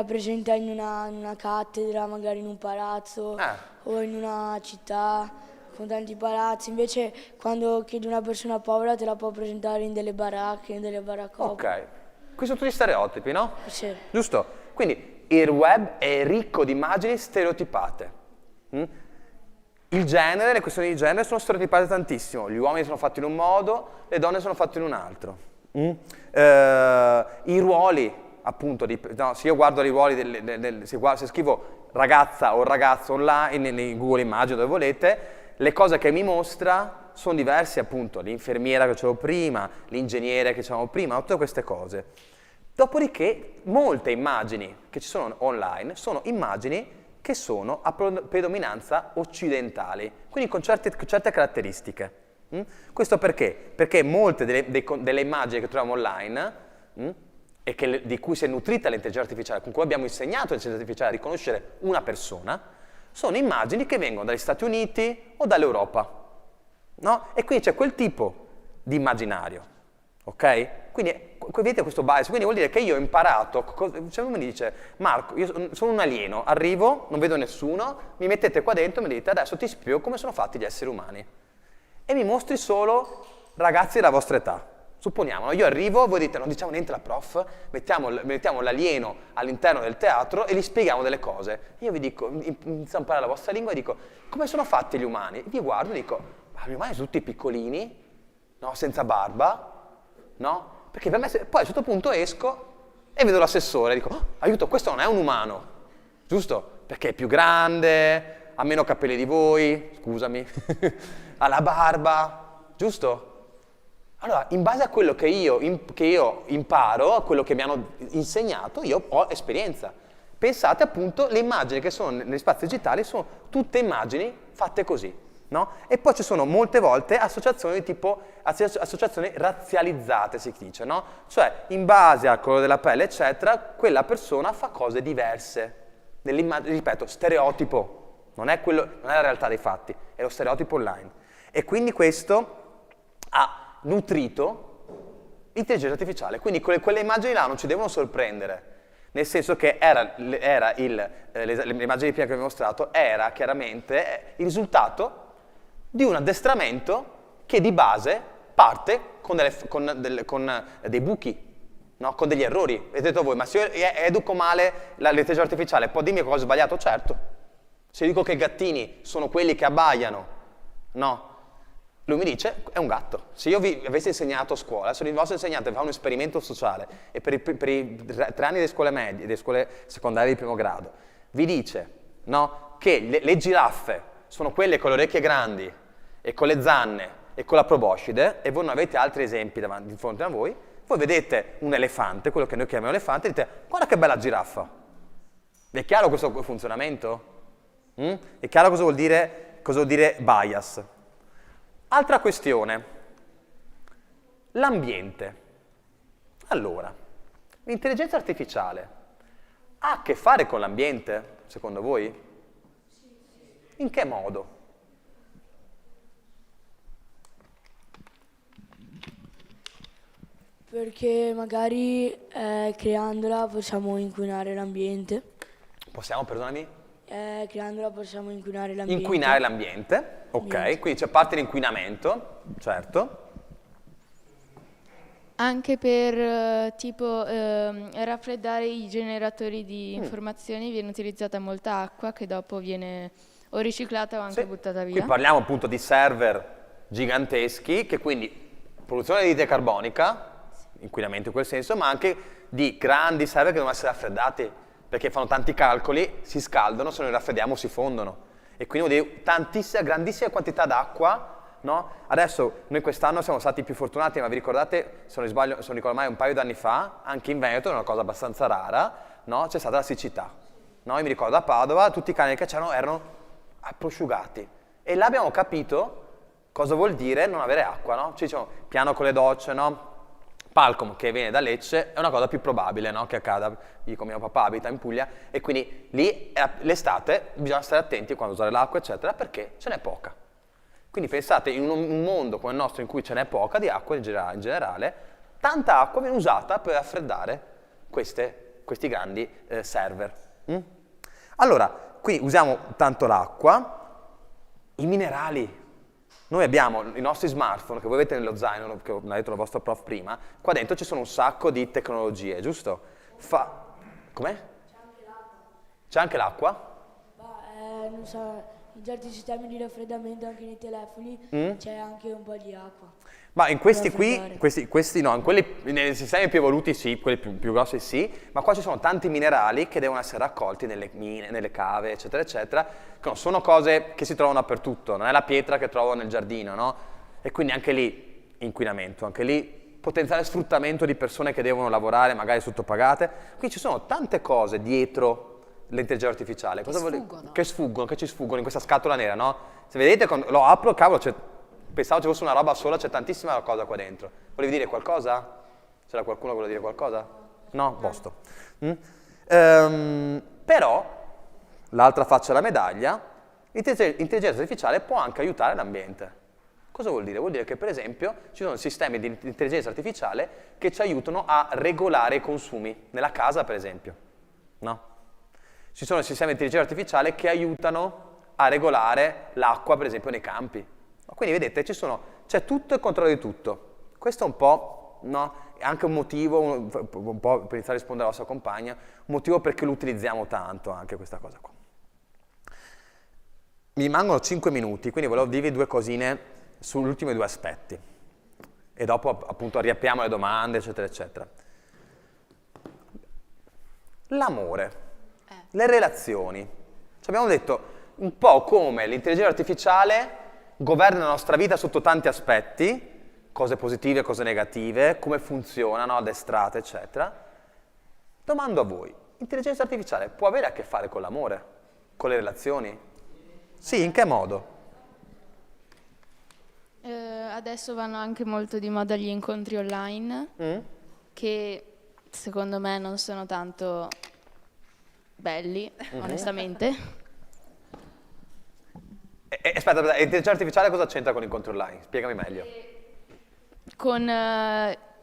Speaker 7: presenta in una cattedra, magari in un palazzo o in una città con tanti palazzi. Invece, quando chiedi una persona povera, te la può presentare in delle baracche, in delle baraccopole.
Speaker 5: Ok. Qui sono tutti stereotipi, no?
Speaker 7: Sì.
Speaker 5: Giusto? Quindi il web è ricco di immagini stereotipate. Il genere, le questioni di genere sono stereotipate tantissimo. Gli uomini sono fatti in un modo, le donne sono fatte in un altro. I ruoli, appunto, se io guardo i ruoli, se scrivo ragazza o ragazzo online, in Google Immagini, dove volete, le cose che mi mostra sono diverse, appunto, l'infermiera che c'avevo prima, l'ingegnere che c'avevamo prima, tutte queste cose. Dopodiché, molte immagini che ci sono online sono immagini che sono a predominanza occidentali, quindi con certe caratteristiche. Questo perché? Perché molte delle immagini che troviamo online e di cui si è nutrita l'intelligenza artificiale, con cui abbiamo insegnato all'intelligenza artificiale a riconoscere una persona, sono immagini che vengono dagli Stati Uniti o dall'Europa, no? E quindi c'è quel tipo di immaginario, ok? Quindi vedete questo bias, quindi vuol dire che io ho imparato, cioè uno mi dice, Marco, io sono un alieno, arrivo, non vedo nessuno, mi mettete qua dentro e mi dite, adesso ti spiego come sono fatti gli esseri umani. E mi mostri solo ragazzi della vostra età. Supponiamo, no? Io arrivo, voi dite non diciamo niente alla prof, mettiamo l'alieno all'interno del teatro e gli spieghiamo delle cose. Io vi dico, inizio a imparare la vostra lingua e dico, come sono fatti gli umani? Vi guardo e dico, ma gli umani sono tutti piccolini, no? Senza barba, no? Perché per me, poi a un certo punto esco e vedo l'assessore e dico, oh, aiuto, questo non è un umano, giusto? Perché è più grande, ha meno capelli di voi, scusami, ha la barba, giusto? Allora, in base a quello che io imparo, a quello che mi hanno insegnato, io ho esperienza. Pensate appunto, le immagini che sono negli spazi digitali sono tutte immagini fatte così, no? E poi ci sono molte volte associazioni tipo, associazioni razzializzate si dice, no? Cioè, in base al colore della pelle, eccetera, quella persona fa cose diverse. Ripeto, stereotipo, non è la realtà dei fatti, è lo stereotipo online. E quindi questo ha nutrito l'intelligenza artificiale, quindi quelle immagini là non ci devono sorprendere, nel senso che le immagini prima che vi ho mostrato era chiaramente il risultato di un addestramento che di base parte con dei buchi, no? Con degli errori. Avete detto voi, ma se io educo male l'intelligenza artificiale, può dirmi cosa ho sbagliato? Certo. Se io dico che i gattini sono quelli che abbaiano, no? Lui mi dice, è un gatto. Se io vi avessi insegnato a scuola, se il vostro insegnante fa un esperimento sociale e per i 3 anni delle scuole medie, delle scuole secondarie di primo grado, vi dice, no, che le giraffe sono quelle con le orecchie grandi e con le zanne e con la proboscide, e voi non avete altri esempi di fronte a voi, voi vedete un elefante, quello che noi chiamiamo elefante, e dite, guarda che bella giraffa. Vi è chiaro questo funzionamento? È chiaro cosa vuol dire bias? Altra questione, l'ambiente. Allora, l'intelligenza artificiale ha a che fare con l'ambiente, secondo voi? In che modo?
Speaker 7: Perché magari creandola possiamo inquinare l'ambiente.
Speaker 5: Possiamo, perdonami?
Speaker 7: Creandola possiamo inquinare l'ambiente.
Speaker 5: Inquinare l'ambiente, ok, quindi c'è parte l'inquinamento, certo.
Speaker 6: Anche per tipo raffreddare i generatori di informazioni viene utilizzata molta acqua che dopo viene o riciclata o anche buttata via.
Speaker 5: Qui parliamo appunto di server giganteschi che quindi produzione di anidride carbonica, inquinamento in quel senso, ma anche di grandi server che devono essere raffreddati perché fanno tanti calcoli, si scaldano, se noi raffreddiamo si fondono. E quindi grandissime quantità d'acqua, no? Adesso noi quest'anno siamo stati più fortunati, ma vi ricordate, se non ricordo mai, un paio d'anni fa, anche in Veneto, è una cosa abbastanza rara, no? C'è stata la siccità. No? Io mi ricordo a Padova, tutti i canali che c'erano erano prosciugati. E là abbiamo capito cosa vuol dire non avere acqua, no? Ci diciamo, piano con le docce, no? Palcom, che viene da Lecce, è una cosa più probabile, no? Che accada. Dico, mio papà abita in Puglia e quindi lì l'estate bisogna stare attenti quando usare l'acqua, eccetera, perché ce n'è poca. Quindi pensate, in un mondo come il nostro in cui ce n'è poca di acqua in generale, tanta acqua viene usata per raffreddare questi grandi server. Allora, qui usiamo tanto l'acqua, i minerali. Noi abbiamo i nostri smartphone, che voi avete nello zaino, che mi ha detto il vostro prof prima, qua dentro ci sono un sacco di tecnologie, giusto? Com'è? C'è anche l'acqua?
Speaker 7: Non so, in certi sistemi di raffreddamento, anche nei telefoni, c'è anche un po' di acqua.
Speaker 5: Ma in questi qui, questi no, nei sistemi più evoluti sì, quelli più grossi sì, ma qua ci sono tanti minerali che devono essere raccolti nelle mine, nelle cave, eccetera, eccetera, che non sono cose che si trovano dappertutto, non è la pietra che trovo nel giardino, no? E quindi anche lì inquinamento, anche lì potenziale sfruttamento di persone che devono lavorare, magari sottopagate. Qui ci sono tante cose dietro l'intelligenza artificiale. Che ci sfuggono in questa scatola nera, no? Se vedete, quando lo apro, cavolo, pensavo ci fosse una roba sola, c'è tantissima cosa qua dentro. Volevi dire qualcosa? C'era qualcuno che voleva dire qualcosa? No? Posto. Però, l'altra faccia della medaglia, l'intelligenza artificiale può anche aiutare l'ambiente. Cosa vuol dire? Vuol dire che, per esempio, ci sono sistemi di intelligenza artificiale che ci aiutano a regolare i consumi, nella casa, per esempio. No? Ci sono sistemi di intelligenza artificiale che aiutano a regolare l'acqua, per esempio, nei campi. Quindi vedete, c'è tutto e il controllo di tutto. Questo è un po' no? È anche un motivo, un po' per iniziare a rispondere alla sua compagna, un motivo perché lo utilizziamo tanto anche questa cosa qua. Mi rimangono 5 minuti, quindi volevo dirvi 2 cosine sugli ultimi 2 aspetti. E dopo appunto riapriamo le domande, eccetera, eccetera. L'amore, le relazioni. Ci abbiamo detto un po' come l'intelligenza artificiale governa la nostra vita sotto tanti aspetti, cose positive, cose negative, come funziona, no? Addestrate, eccetera. Domando a voi, l'intelligenza artificiale può avere a che fare con l'amore, con le relazioni? Sì, in che modo?
Speaker 6: Adesso vanno anche molto di moda gli incontri online, che secondo me non sono tanto belli, onestamente.
Speaker 5: Aspetta, l'intelligenza artificiale cosa c'entra con l'incontro online? Spiegami meglio.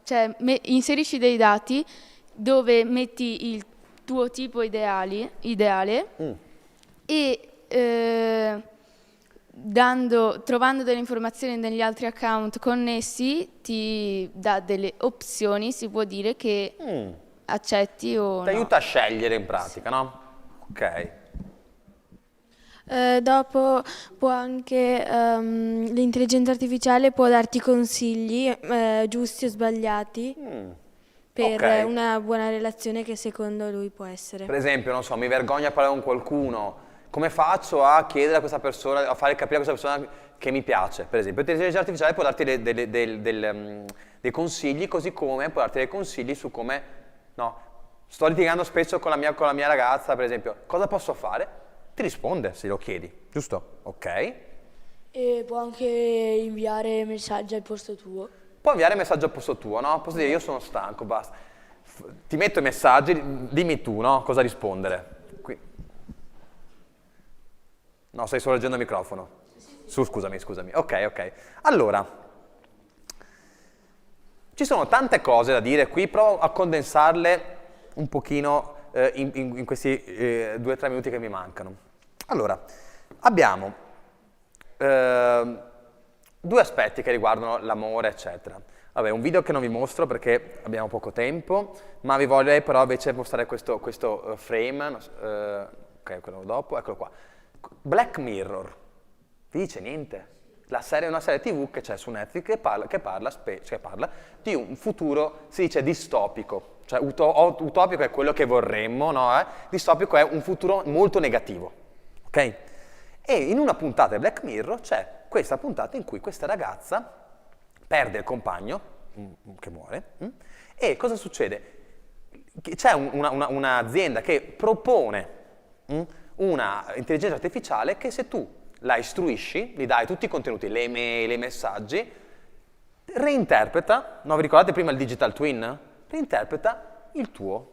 Speaker 6: Cioè, inserisci dei dati dove metti il tuo tipo ideale e trovando delle informazioni negli altri account connessi ti dà delle opzioni, si può dire che accetti o
Speaker 5: Ti aiuta a scegliere in pratica, no? Ok.
Speaker 12: Dopo può anche l'intelligenza artificiale può darti consigli giusti o sbagliati per una buona relazione che secondo lui può essere.
Speaker 5: Per esempio, non so, mi vergogno a parlare con qualcuno, come faccio a chiedere a questa persona, a fare capire a questa persona che mi piace? Per esempio, l'intelligenza artificiale può darti dei consigli, così come può darti dei consigli su come, no, sto litigando spesso con la mia ragazza, per esempio, cosa posso fare? Ti risponde se lo chiedi, giusto? Ok.
Speaker 7: E può anche inviare messaggi al posto tuo.
Speaker 5: Può inviare messaggio al posto tuo, no? Posso dire io sono stanco, basta. Ti metto i messaggi, dimmi tu, no? Cosa rispondere. Qui. No, stai solo leggendo il microfono. Scusami. Ok. Allora, ci sono tante cose da dire qui, provo a condensarle un pochino in questi 2-3 minuti che mi mancano. Allora, abbiamo 2 aspetti che riguardano l'amore, eccetera. Vabbè, un video che non vi mostro perché abbiamo poco tempo, ma vi vorrei però invece mostrare questo frame, ok, quello dopo, eccolo qua. Black Mirror, vi dice niente? Una serie TV che c'è su Netflix che parla di un futuro, si dice distopico, cioè utopico è quello che vorremmo, no? Distopico è un futuro molto negativo, ok? E in una puntata di Black Mirror c'è questa puntata in cui questa ragazza perde il compagno, che muore, e cosa succede? C'è un'azienda che propone una intelligenza artificiale che se tu la istruisci, gli dai tutti i contenuti, le email, i messaggi, reinterpreta, no, vi ricordate prima il digital twin? Reinterpreta il tuo.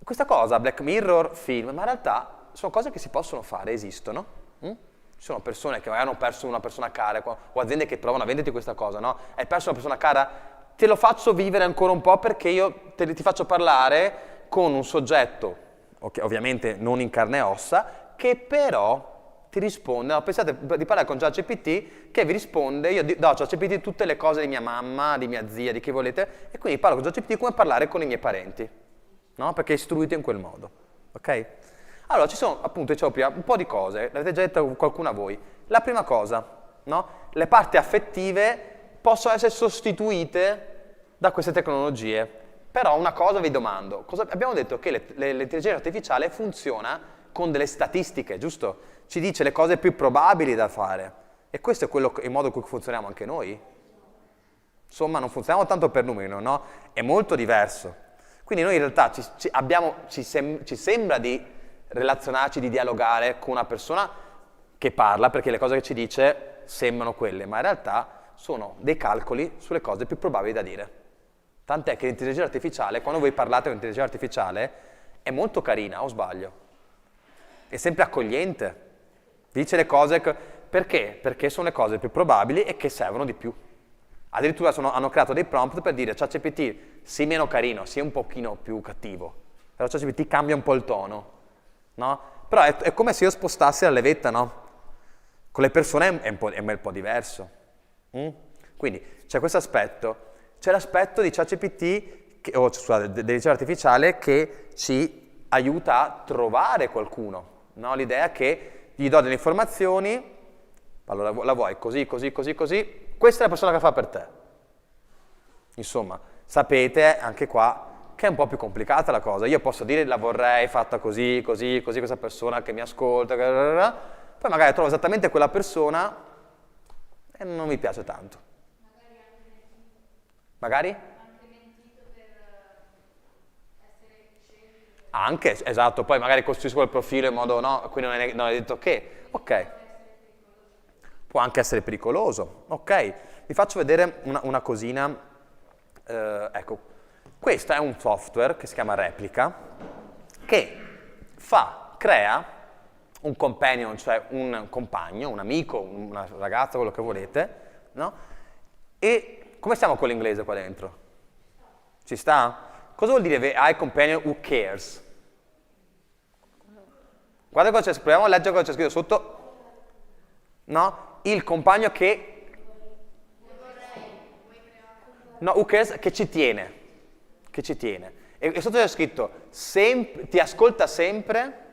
Speaker 5: Questa cosa, Black Mirror, film, ma in realtà sono cose che si possono fare, esistono. Ci sono persone che magari hanno perso una persona cara, o aziende che provano a venderti questa cosa, no? Hai perso una persona cara, te lo faccio vivere ancora un po' perché io ti faccio parlare con un soggetto, ovviamente non in carne e ossa, che però ti risponde, no, pensate di parlare con ChatGPT che vi risponde, io do a ChatGPT tutte le cose di mia mamma, di mia zia, di chi volete, e quindi parlo con ChatGPT come parlare con i miei parenti, no? Perché è istruito in quel modo, ok? Allora, ci sono, appunto, dicevo prima, un po' di cose, l'avete già detto qualcuno a voi. La prima cosa, no? Le parti affettive possono essere sostituite da queste tecnologie, però una cosa vi domando, abbiamo detto che l'intelligenza artificiale funziona con delle statistiche, giusto? Ci dice le cose più probabili da fare. E questo è il modo in cui funzioniamo anche noi. Insomma, non funzioniamo tanto per numeri, no? È molto diverso. Quindi noi in realtà ci sembra di relazionarci, di dialogare con una persona che parla, perché le cose che ci dice sembrano quelle, ma in realtà sono dei calcoli sulle cose più probabili da dire. Tant'è che l'intelligenza artificiale, quando voi parlate con l'intelligenza artificiale, è molto carina, o sbaglio? È sempre accogliente. Dice le cose perché? Perché sono le cose più probabili e che servono di più. Addirittura hanno creato dei prompt per dire ChatGPT sii meno carino, sii un pochino più cattivo. Però ChatGPT cambia un po' il tono, no? Però è come se io spostassi la levetta, no? Con le persone è un bel po' diverso. Quindi c'è questo aspetto. c'è l'aspetto di ChatGPT, o scusate, dell'intelligenza artificiale, che ci aiuta a trovare qualcuno, no? L'idea che gli do delle informazioni, allora la vuoi così, così, così, così, questa è la persona che fa per te. Insomma, sapete anche qua che è un po' più complicata la cosa. Io posso dire la vorrei fatta così, così, così, questa persona che mi ascolta, poi magari trovo esattamente quella persona e non mi piace tanto. Magari? Anche, esatto, poi magari costruisco il profilo in modo, no, qui non è detto che, ok. Può anche essere pericoloso, ok. Vi faccio vedere una cosina, ecco, questo è un software che si chiama Replica, che crea un companion, cioè un compagno, un amico, una ragazza, quello che volete, no? E come stiamo con l'inglese qua dentro? Ci sta? Cosa vuol dire I companion who cares? Guarda cosa c'è, proviamo a leggere cosa c'è scritto sotto. No? Il compagno che... No, who cares, che ci tiene. Che ci tiene. E sotto c'è scritto, ti ascolta sempre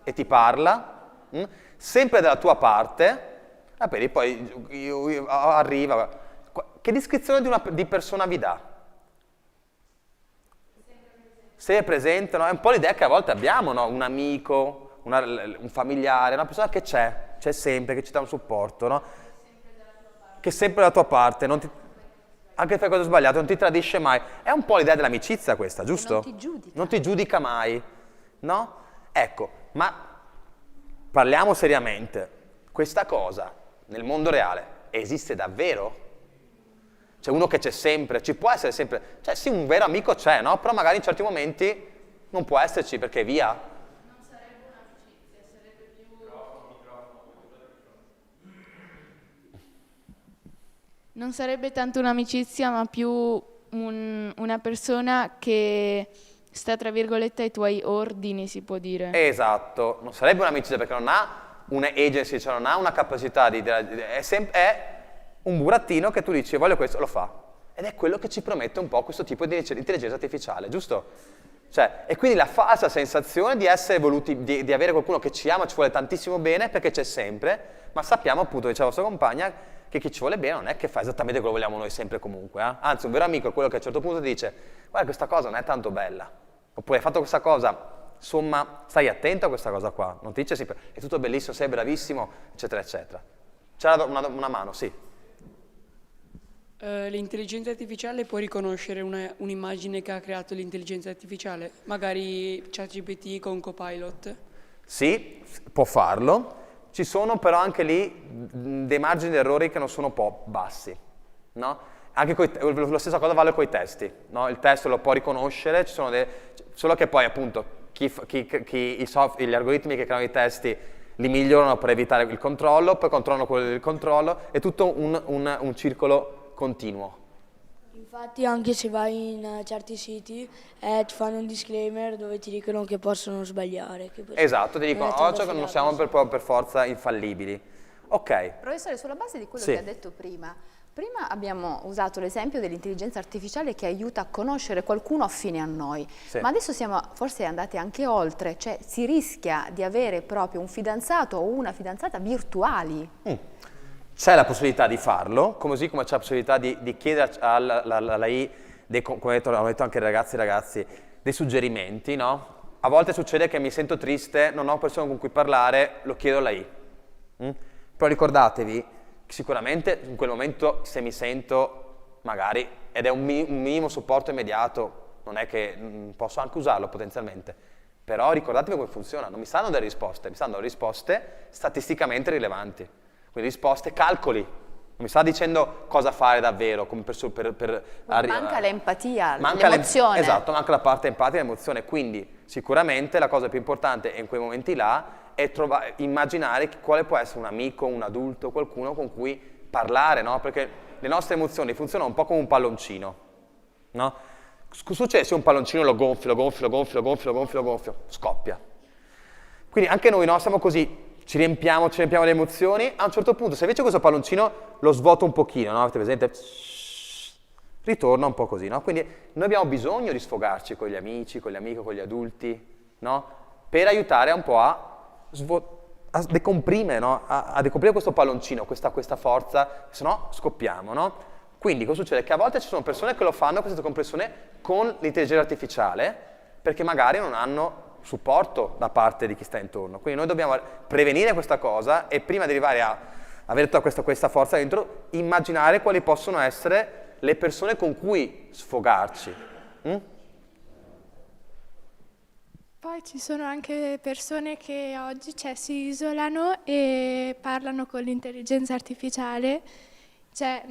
Speaker 5: e ti parla, sempre dalla tua parte, vedi, poi arriva. Che descrizione di persona vi dà? Sempre presente, no? È un po' l'idea che a volte abbiamo, no? Un amico, un familiare, una persona che c'è sempre, che ci dà un supporto, no? Che è sempre dalla tua parte, anche se fai cose sbagliate, non ti tradisce mai. È un po' l'idea dell'amicizia questa, giusto?
Speaker 1: Non ti giudica.
Speaker 5: Non ti giudica mai, no? Ecco, ma parliamo seriamente. Questa cosa nel mondo reale esiste davvero? C'è uno che c'è sempre, ci può essere sempre, cioè sì, un vero amico c'è, no? Però magari in certi momenti non può esserci perché via.
Speaker 6: Non sarebbe un'amicizia, sarebbe più... Non sarebbe tanto un'amicizia, ma più una persona che sta, tra virgolette, ai tuoi ordini, si può dire.
Speaker 5: Esatto, non sarebbe un'amicizia perché non ha un'agency, cioè non ha una capacità è un burattino che tu dici voglio questo, lo fa. Ed è quello che ci promette un po' questo tipo di intelligenza artificiale, giusto? Cioè, e quindi la falsa sensazione di essere voluti, di avere qualcuno che ci ama, ci vuole tantissimo bene perché c'è sempre, ma sappiamo appunto, diceva la vostra compagna, che chi ci vuole bene non è che fa esattamente quello che vogliamo noi sempre comunque. Anzi, un vero amico è quello che a un certo punto ti dice guarda, questa cosa non è tanto bella. Oppure hai fatto questa cosa, insomma, stai attento a questa cosa qua. Non ti dice sempre è tutto bellissimo, sei bravissimo, eccetera, eccetera. C'era una mano, sì.
Speaker 15: L'intelligenza artificiale può riconoscere un'immagine che ha creato l'intelligenza artificiale? Magari ChatGPT con Copilot?
Speaker 5: Sì, può farlo. Ci sono però anche lì dei margini di errori che non sono un po' bassi, no? Anche la stessa cosa vale con i testi, no? Il testo lo può riconoscere, ci sono solo che poi appunto gli algoritmi che creano i testi li migliorano per evitare il controllo, poi controllano quello del controllo, è tutto un circolo continuo.
Speaker 7: Infatti anche se vai in certi siti ti fanno un disclaimer dove ti dicono che possono sbagliare.
Speaker 5: Esatto, ti dicono oggi non siamo per forza infallibili. Ok.
Speaker 1: Professore, sulla base di quello
Speaker 5: Sì.
Speaker 1: che ha detto prima abbiamo usato l'esempio dell'intelligenza artificiale che aiuta a conoscere qualcuno affine a noi,
Speaker 5: Sì.
Speaker 1: ma adesso siamo forse andati anche oltre, cioè si rischia di avere proprio un fidanzato o una fidanzata virtuali.
Speaker 5: C'è la possibilità di farlo, così come c'è la possibilità di chiedere all'AI, come hanno detto anche i ragazzi, dei suggerimenti, no? A volte succede che mi sento triste, non ho persone con cui parlare, lo chiedo all'AI. Però ricordatevi che sicuramente in quel momento se mi sento magari, ed è un minimo supporto immediato, non è che posso anche usarlo potenzialmente, però ricordatevi come funziona, non mi stanno delle risposte, mi stanno risposte statisticamente rilevanti. Quindi risposte, calcoli, non mi sta dicendo cosa fare davvero. Come
Speaker 1: manca l'empatia, l'emozione.
Speaker 5: Esatto, manca la parte empatica e l'emozione. Quindi sicuramente la cosa più importante in quei momenti là è immaginare quale può essere un amico, un adulto, qualcuno con cui parlare, no? Perché le nostre emozioni funzionano un po' come un palloncino, no? Succede se un palloncino lo gonfio, scoppia. Quindi anche noi, no, siamo così. Ci riempiamo le emozioni, a un certo punto se invece questo palloncino lo svuoto un pochino, no? Avete presente? ritorna un po' così, no? Quindi noi abbiamo bisogno di sfogarci con gli amici, con gli amici, con gli adulti, no? Per aiutare un po' a decomprimere, no? A decomprimere questo palloncino, questa forza, se no scoppiamo, no? Quindi cosa succede? Che a volte ci sono persone che lo fanno, questa decompressione, con l'intelligenza artificiale, perché magari non hanno supporto da parte di chi sta intorno. Quindi noi dobbiamo prevenire questa cosa e prima di arrivare a avere tutta questa forza dentro, immaginare quali possono essere le persone con cui sfogarci.
Speaker 13: Poi ci sono anche persone che oggi si isolano e parlano con l'intelligenza artificiale, è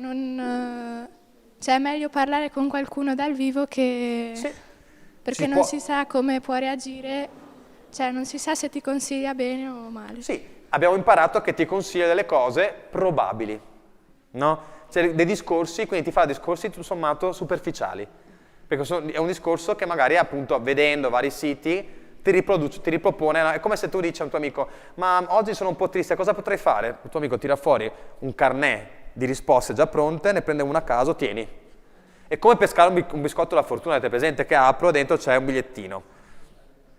Speaker 13: meglio parlare con qualcuno dal vivo perché non si sa come può reagire, non si sa se ti consiglia bene o male.
Speaker 5: Sì, abbiamo imparato che ti consiglia delle cose probabili, no? Cioè dei discorsi, quindi ti fa discorsi tutto sommato superficiali, perché è un discorso che magari appunto vedendo vari siti ti ripropone, no? È come se tu dici a un tuo amico, ma oggi sono un po' triste, cosa potrei fare? Il tuo amico tira fuori un carnet di risposte già pronte, ne prende una a caso, tieni. È come pescare un biscotto alla fortuna, avete presente che apro, dentro c'è un bigliettino.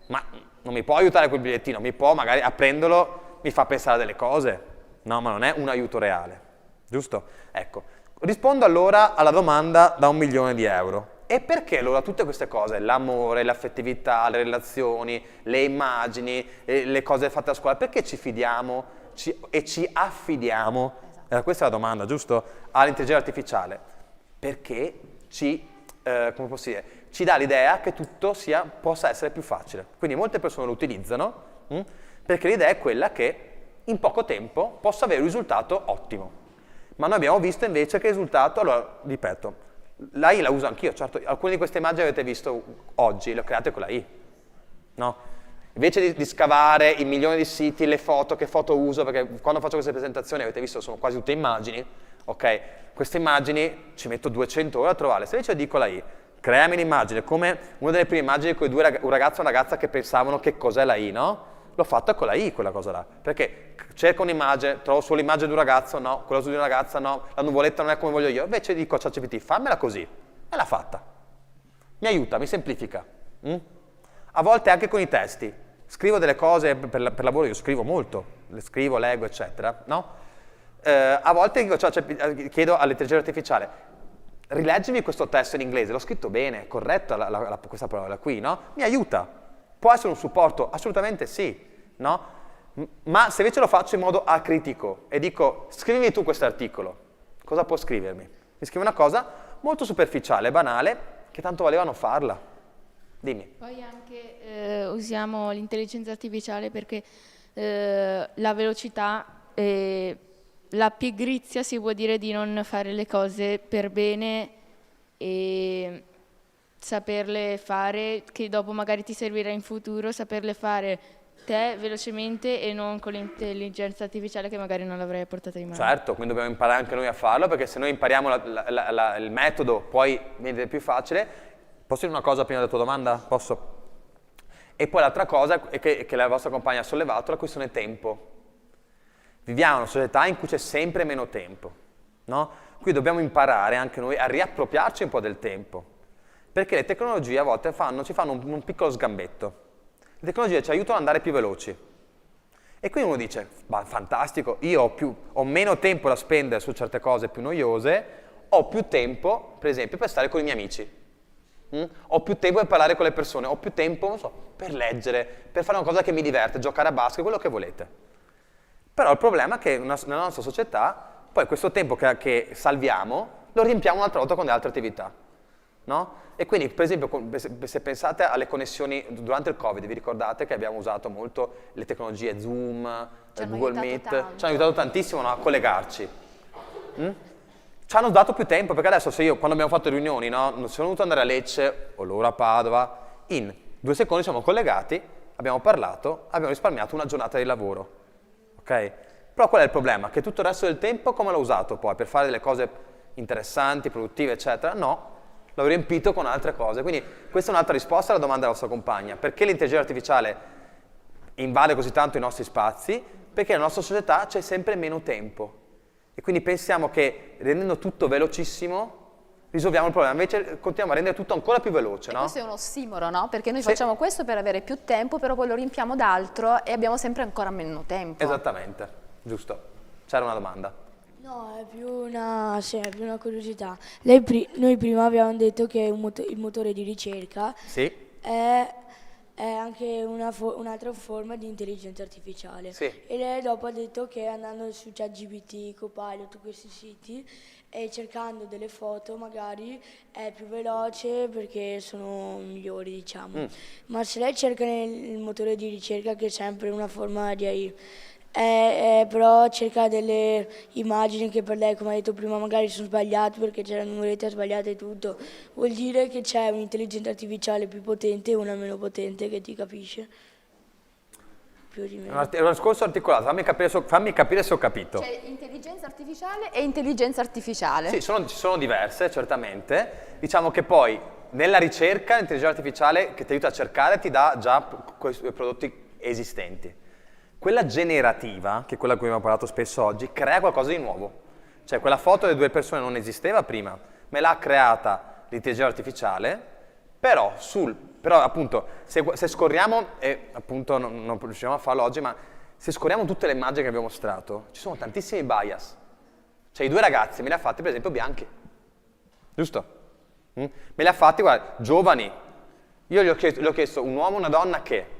Speaker 5: Ma non mi può aiutare quel bigliettino, magari aprendolo mi fa pensare a delle cose. No, ma non è un aiuto reale, giusto? Ecco, rispondo allora alla domanda da 1 milione di euro. E perché allora tutte queste cose, l'amore, l'affettività, le relazioni, le immagini, le cose fatte a scuola, perché ci fidiamo e ci affidiamo, questa è la domanda, giusto? All'intelligenza artificiale. Perché ci dà l'idea che tutto possa essere più facile. Quindi molte persone lo utilizzano perché l'idea è quella che in poco tempo possa avere un risultato ottimo. Ma noi abbiamo visto invece che il risultato, allora ripeto, la I la uso anch'io, certo, alcune di queste immagini avete visto oggi, le ho create con la I, no? Invece di scavare in milioni di siti le foto, che foto uso, perché quando faccio queste presentazioni avete visto sono quasi tutte immagini, ok? Queste immagini ci metto 200 ore a trovarle, se invece dico la I, creami un'immagine, come una delle prime immagini con un ragazzo e una ragazza che pensavano che cos'è la I, no? L'ho fatta con la I quella cosa là, perché cerco un'immagine, trovo solo l'immagine di un ragazzo, no, quella di una ragazza, no, la nuvoletta non è come voglio io, invece dico a ChatGPT, fammela così, e l'ha fatta. Mi aiuta, mi semplifica. A volte anche con i testi, scrivo delle cose per lavoro, io scrivo molto, le scrivo, leggo, eccetera, no? A volte chiedo all'intelligenza artificiale, rileggimi questo testo in inglese, l'ho scritto bene, corretto questa parola qui, no? Mi aiuta, può essere un supporto? Assolutamente sì, no? Ma se invece lo faccio in modo acritico e dico, scrivimi tu questo articolo, cosa può scrivermi? Mi scrive una cosa molto superficiale, banale, che tanto valeva non farla. Dimmi.
Speaker 6: Poi anche usiamo l'intelligenza artificiale perché la velocità e la pigrizia, si può dire, di non fare le cose per bene e saperle fare, che dopo magari ti servirà in futuro, saperle fare te velocemente e non con l'intelligenza artificiale che magari non l'avrei portata in mano.
Speaker 5: Certo, quindi dobbiamo imparare anche noi a farlo, perché se noi impariamo il metodo poi viene più facile. Posso dire una cosa prima della tua domanda? Posso? E poi l'altra cosa che la vostra compagna ha sollevato è la questione tempo. Viviamo in una società in cui c'è sempre meno tempo, no? Quindi dobbiamo imparare anche noi a riappropriarci un po' del tempo, perché le tecnologie a volte ci fanno un piccolo sgambetto. Le tecnologie ci aiutano ad andare più veloci. E quindi uno dice, fantastico, io ho meno tempo da spendere su certe cose più noiose, ho più tempo, per esempio, per stare con i miei amici. Ho più tempo per parlare con le persone, ho più tempo, non so, per leggere, per fare una cosa che mi diverte, giocare a basket, quello che volete. Però il problema è che nella nostra società, poi questo tempo che salviamo, lo riempiamo un'altra volta con delle altre attività, no? E quindi, per esempio, se pensate alle connessioni durante il Covid, vi ricordate che abbiamo usato molto le tecnologie Zoom, Google Meet, ci hanno aiutato tantissimo, no, a collegarci. Ci hanno dato più tempo, perché adesso se quando abbiamo fatto riunioni, no, non sono dovuto andare a Lecce o loro a Padova, in 2 secondi siamo collegati, abbiamo parlato, abbiamo risparmiato una giornata di lavoro. Ok? Però qual è il problema? Che tutto il resto del tempo come l'ho usato poi? Per fare delle cose interessanti, produttive, eccetera? No. L'ho riempito con altre cose. Quindi questa è un'altra risposta alla domanda della vostra compagna. Perché l'intelligenza artificiale invade così tanto i nostri spazi? Perché nella nostra società c'è sempre meno tempo. E quindi pensiamo che rendendo tutto velocissimo risolviamo il problema, invece continuiamo a rendere tutto ancora più veloce, no?
Speaker 1: Questo è un ossimoro, no? Perché noi facciamo questo per avere più tempo, però poi lo riempiamo d'altro e abbiamo sempre ancora meno tempo.
Speaker 5: Esattamente, giusto. C'era una domanda.
Speaker 7: No, è più una curiosità. Noi prima abbiamo detto che il motore di ricerca è anche un'altra forma di intelligenza artificiale. E lei dopo ha detto che andando su ChatGPT, Copilot, questi siti e cercando delle foto magari è più veloce perché sono migliori, diciamo. Ma se lei cerca nel motore di ricerca, che è sempre una forma di AI, però cerca delle immagini che per lei, come ha detto prima, magari sono sbagliate perché c'è la numeretta sbagliata e tutto, vuol dire che c'è un'intelligenza artificiale più potente e una meno potente che ti capisce più di me.
Speaker 5: È un discorso articolato, fammi capire se ho capito.
Speaker 1: C'è intelligenza artificiale e intelligenza artificiale.
Speaker 5: Sì, sono diverse, certamente. Diciamo che poi nella ricerca l'intelligenza artificiale che ti aiuta a cercare ti dà già questi prodotti esistenti. Quella generativa, che è quella di cui abbiamo parlato spesso oggi, crea qualcosa di nuovo. Cioè quella foto delle due persone non esisteva prima, me l'ha creata l'intelligenza artificiale, però appunto se scorriamo, e appunto non riusciamo a farlo oggi, ma se scorriamo tutte le immagini che abbiamo mostrato, ci sono tantissimi bias. Cioè i due ragazzi me li ha fatti per esempio bianchi, giusto? Me li ha fatti, guarda, giovani. Io gli ho chiesto un uomo, una donna che...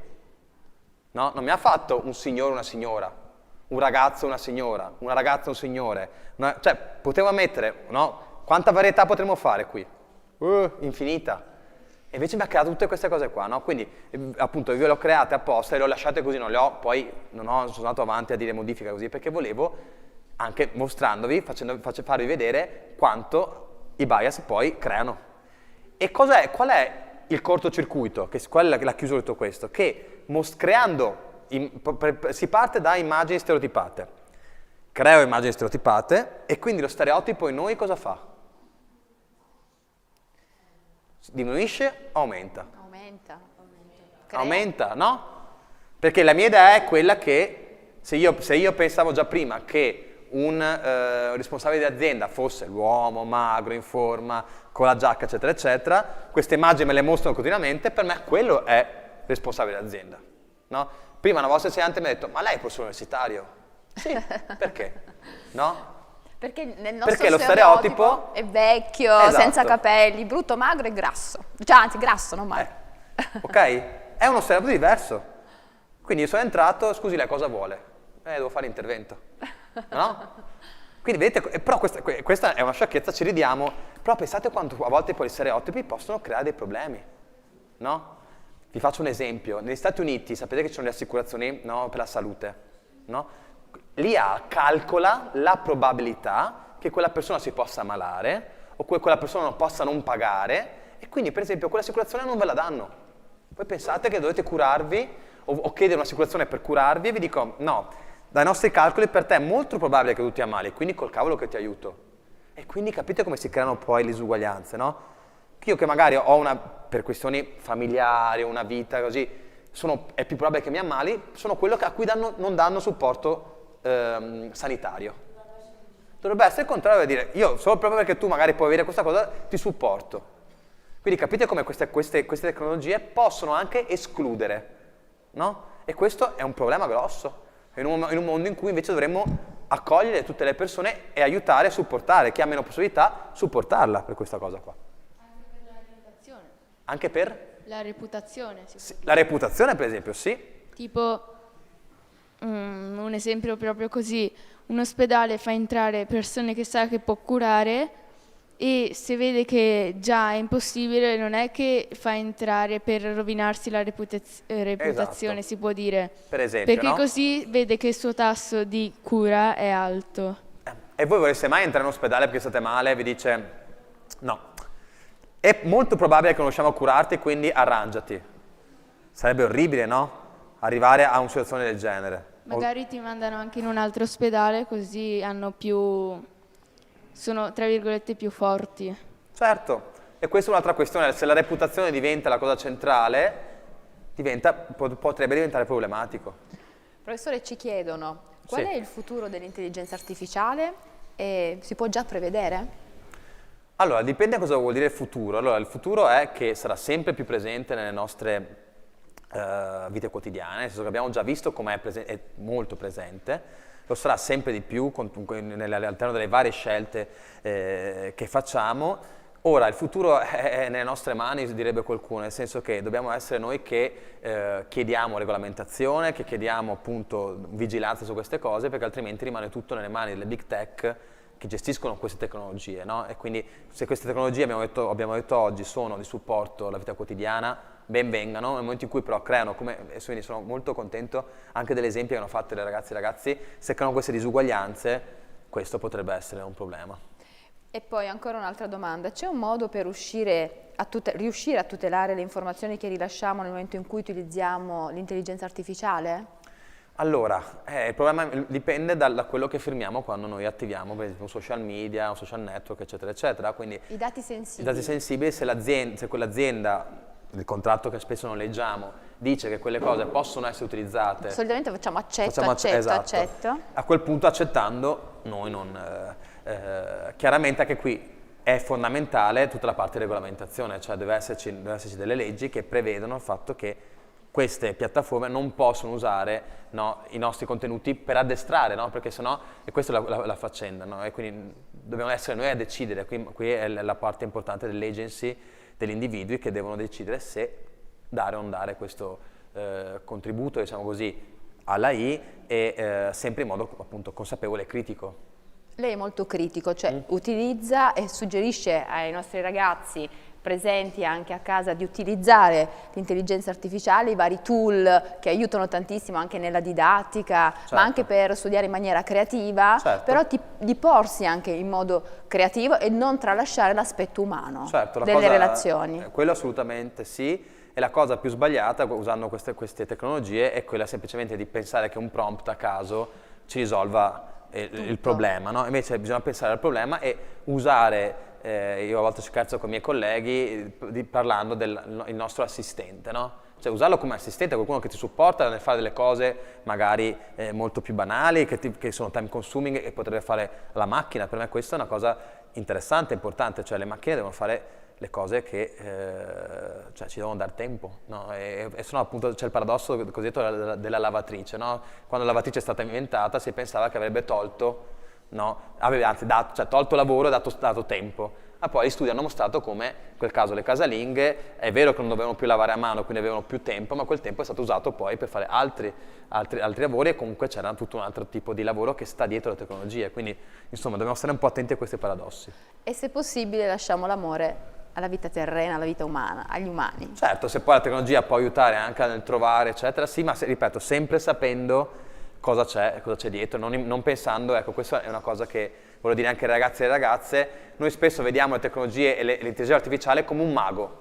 Speaker 5: No, non mi ha fatto un signore, una signora, un ragazzo, una signora, una ragazza, un signore. Cioè, potevo mettere, no? Quanta varietà potremmo fare qui? Infinita. E invece mi ha creato tutte queste cose qua, no? Quindi, appunto, io le ho create apposta e le ho lasciate così, non sono andato avanti a dire modifica così, perché volevo, anche mostrandovi, farvi vedere quanto i bias poi creano. E qual è il cortocircuito? Qual è la chiusura di tutto questo? Che si parte da immagini stereotipate. Creo immagini stereotipate e quindi lo stereotipo in noi cosa fa? Diminuisce o aumenta? Aumenta, no? Perché la mia idea è quella che se io pensavo già prima che un responsabile di azienda fosse l'uomo magro, in forma, con la giacca, eccetera, eccetera, queste immagini me le mostrano continuamente, per me quello è responsabile dell'azienda, no? Prima una vostra insegnante mi ha detto, ma lei è professore universitario? Sì, perché? No?
Speaker 1: Perché nel nostro
Speaker 5: Perché lo stereotipo
Speaker 1: è vecchio,
Speaker 5: esatto,
Speaker 1: senza capelli, brutto, magro e grasso. Cioè, anzi, grasso, non magro.
Speaker 5: Ok? È uno stereotipo diverso. Quindi io sono entrato, scusi lei cosa vuole? Devo fare l'intervento. No? Quindi vedete, però questa è una sciocchezza, ci ridiamo, però pensate quanto a volte poi i stereotipi possono creare dei problemi, no? Vi faccio un esempio. Negli Stati Uniti sapete che ci sono le assicurazioni, no, per la salute, no? L'IA calcola la probabilità che quella persona si possa ammalare o che quella persona non possa non pagare e quindi per esempio quell'assicurazione non ve la danno. Voi pensate che dovete curarvi o chiedere un'assicurazione per curarvi e vi dico no, dai nostri calcoli per te è molto probabile che tu ti ammali, quindi col cavolo che ti aiuto. E quindi capite come si creano poi le disuguaglianze, no? Io che magari per questioni familiari, una vita così, è più probabile che mi ammali, sono quello a cui non danno supporto sanitario. Dovrebbe essere il contrario, dire io solo proprio perché tu magari puoi avere questa cosa ti supporto. Quindi capite come queste tecnologie possono anche escludere, no? E questo è un problema grosso, in un mondo in cui invece dovremmo accogliere tutte le persone e aiutare e supportare chi ha meno possibilità, supportarla per questa cosa qua. Anche per?
Speaker 6: La reputazione.
Speaker 5: Sì, la reputazione per esempio, sì.
Speaker 6: Tipo, un esempio proprio così, un ospedale fa entrare persone che sa che può curare e se vede che già è impossibile non è che fa entrare per rovinarsi la reputazione,
Speaker 5: esatto,
Speaker 6: si può dire.
Speaker 5: Per esempio,
Speaker 6: perché
Speaker 5: no?
Speaker 6: così vede che il suo tasso di cura è alto.
Speaker 5: E voi vorreste mai entrare in ospedale perché state male e vi dice no. È molto probabile che non riusciamo a curarti, quindi arrangiati. Sarebbe orribile, no? Arrivare a una situazione del genere.
Speaker 6: Magari ti mandano anche in un altro ospedale, così sono tra virgolette più forti.
Speaker 5: Certo, e questa è un'altra questione. Se la reputazione diventa la cosa centrale, potrebbe diventare problematico.
Speaker 1: Professore, ci chiedono, qual è il futuro dell'intelligenza artificiale e si può già prevedere?
Speaker 5: Allora, dipende cosa vuol dire il futuro. Allora, il futuro è che sarà sempre più presente nelle nostre vite quotidiane, nel senso che abbiamo già visto com'è è molto presente, lo sarà sempre di più all'interno delle varie scelte che facciamo. Ora, il futuro è nelle nostre mani, direbbe qualcuno, nel senso che dobbiamo essere noi che chiediamo regolamentazione, che chiediamo appunto vigilanza su queste cose, perché altrimenti rimane tutto nelle mani delle big tech che gestiscono queste tecnologie, no? E quindi se queste tecnologie, abbiamo detto oggi, sono di supporto alla vita quotidiana, ben vengano. Nel momento in cui però creano, e quindi sono molto contento anche degli esempi che hanno fatto le ragazze e i ragazzi, se creano queste disuguaglianze, questo potrebbe essere un problema.
Speaker 1: E poi ancora un'altra domanda, c'è un modo per riuscire a tutelare le informazioni che rilasciamo nel momento in cui utilizziamo l'intelligenza artificiale?
Speaker 5: Allora, il problema dipende da quello che firmiamo quando noi attiviamo, per esempio, un social media, un social network, eccetera, eccetera. Quindi
Speaker 1: I dati sensibili.
Speaker 5: I dati sensibili, se quell'azienda, nel contratto che spesso non leggiamo, dice che quelle cose possono essere utilizzate.
Speaker 1: Solitamente facciamo accetto.
Speaker 5: A quel punto, accettando, noi non... chiaramente anche qui è fondamentale tutta la parte di regolamentazione, cioè deve esserci delle leggi che prevedono il fatto che queste piattaforme non possono usare i nostri contenuti per addestrare, no? Perché sennò, e questa è la faccenda, no? E quindi dobbiamo essere noi a decidere, qui è la parte importante dell'agency, degli individui che devono decidere se dare o non dare questo contributo, diciamo così, alla I e sempre in modo appunto consapevole e critico.
Speaker 1: Lei è molto critico, cioè utilizza e suggerisce ai nostri ragazzi presenti anche a casa di utilizzare l'intelligenza artificiale, i vari tool che aiutano tantissimo anche nella didattica, ma anche per studiare in maniera creativa, però di porsi anche in modo creativo e non tralasciare l'aspetto umano delle relazioni.
Speaker 5: Quello assolutamente sì, e la cosa più sbagliata usando queste tecnologie è quella semplicemente di pensare che un prompt a caso ci risolva il problema, no? Invece bisogna pensare al problema e usare, io a volte scherzo con i miei colleghi parlando del nostro assistente, no? Cioè usarlo come assistente, qualcuno che ti supporta nel fare delle cose magari molto più banali, che sono time consuming e potrebbe fare la macchina. Per me questa è una cosa interessante, importante, cioè le macchine devono fare le cose che ci devono dare tempo, no? E sennò appunto c'è il paradosso cosiddetto della lavatrice, no? Quando la lavatrice è stata inventata si pensava che avrebbe tolto, no? Anzi tolto lavoro e dato tempo. Ma poi gli studi hanno mostrato come in quel caso le casalinghe, è vero che non dovevano più lavare a mano, quindi avevano più tempo, ma quel tempo è stato usato poi per fare altri lavori e comunque c'era tutto un altro tipo di lavoro che sta dietro le tecnologie. Quindi insomma dobbiamo stare un po' attenti a questi paradossi.
Speaker 1: E se possibile lasciamo l'amore alla vita terrena, alla vita umana, agli umani.
Speaker 5: Certo, se poi la tecnologia può aiutare anche nel trovare, eccetera, sì, ma ripeto, sempre sapendo cosa c'è dietro, non pensando, ecco, questa è una cosa che voglio dire anche ai ragazzi e alle ragazze, noi spesso vediamo le tecnologie e l'intelligenza artificiale come un mago,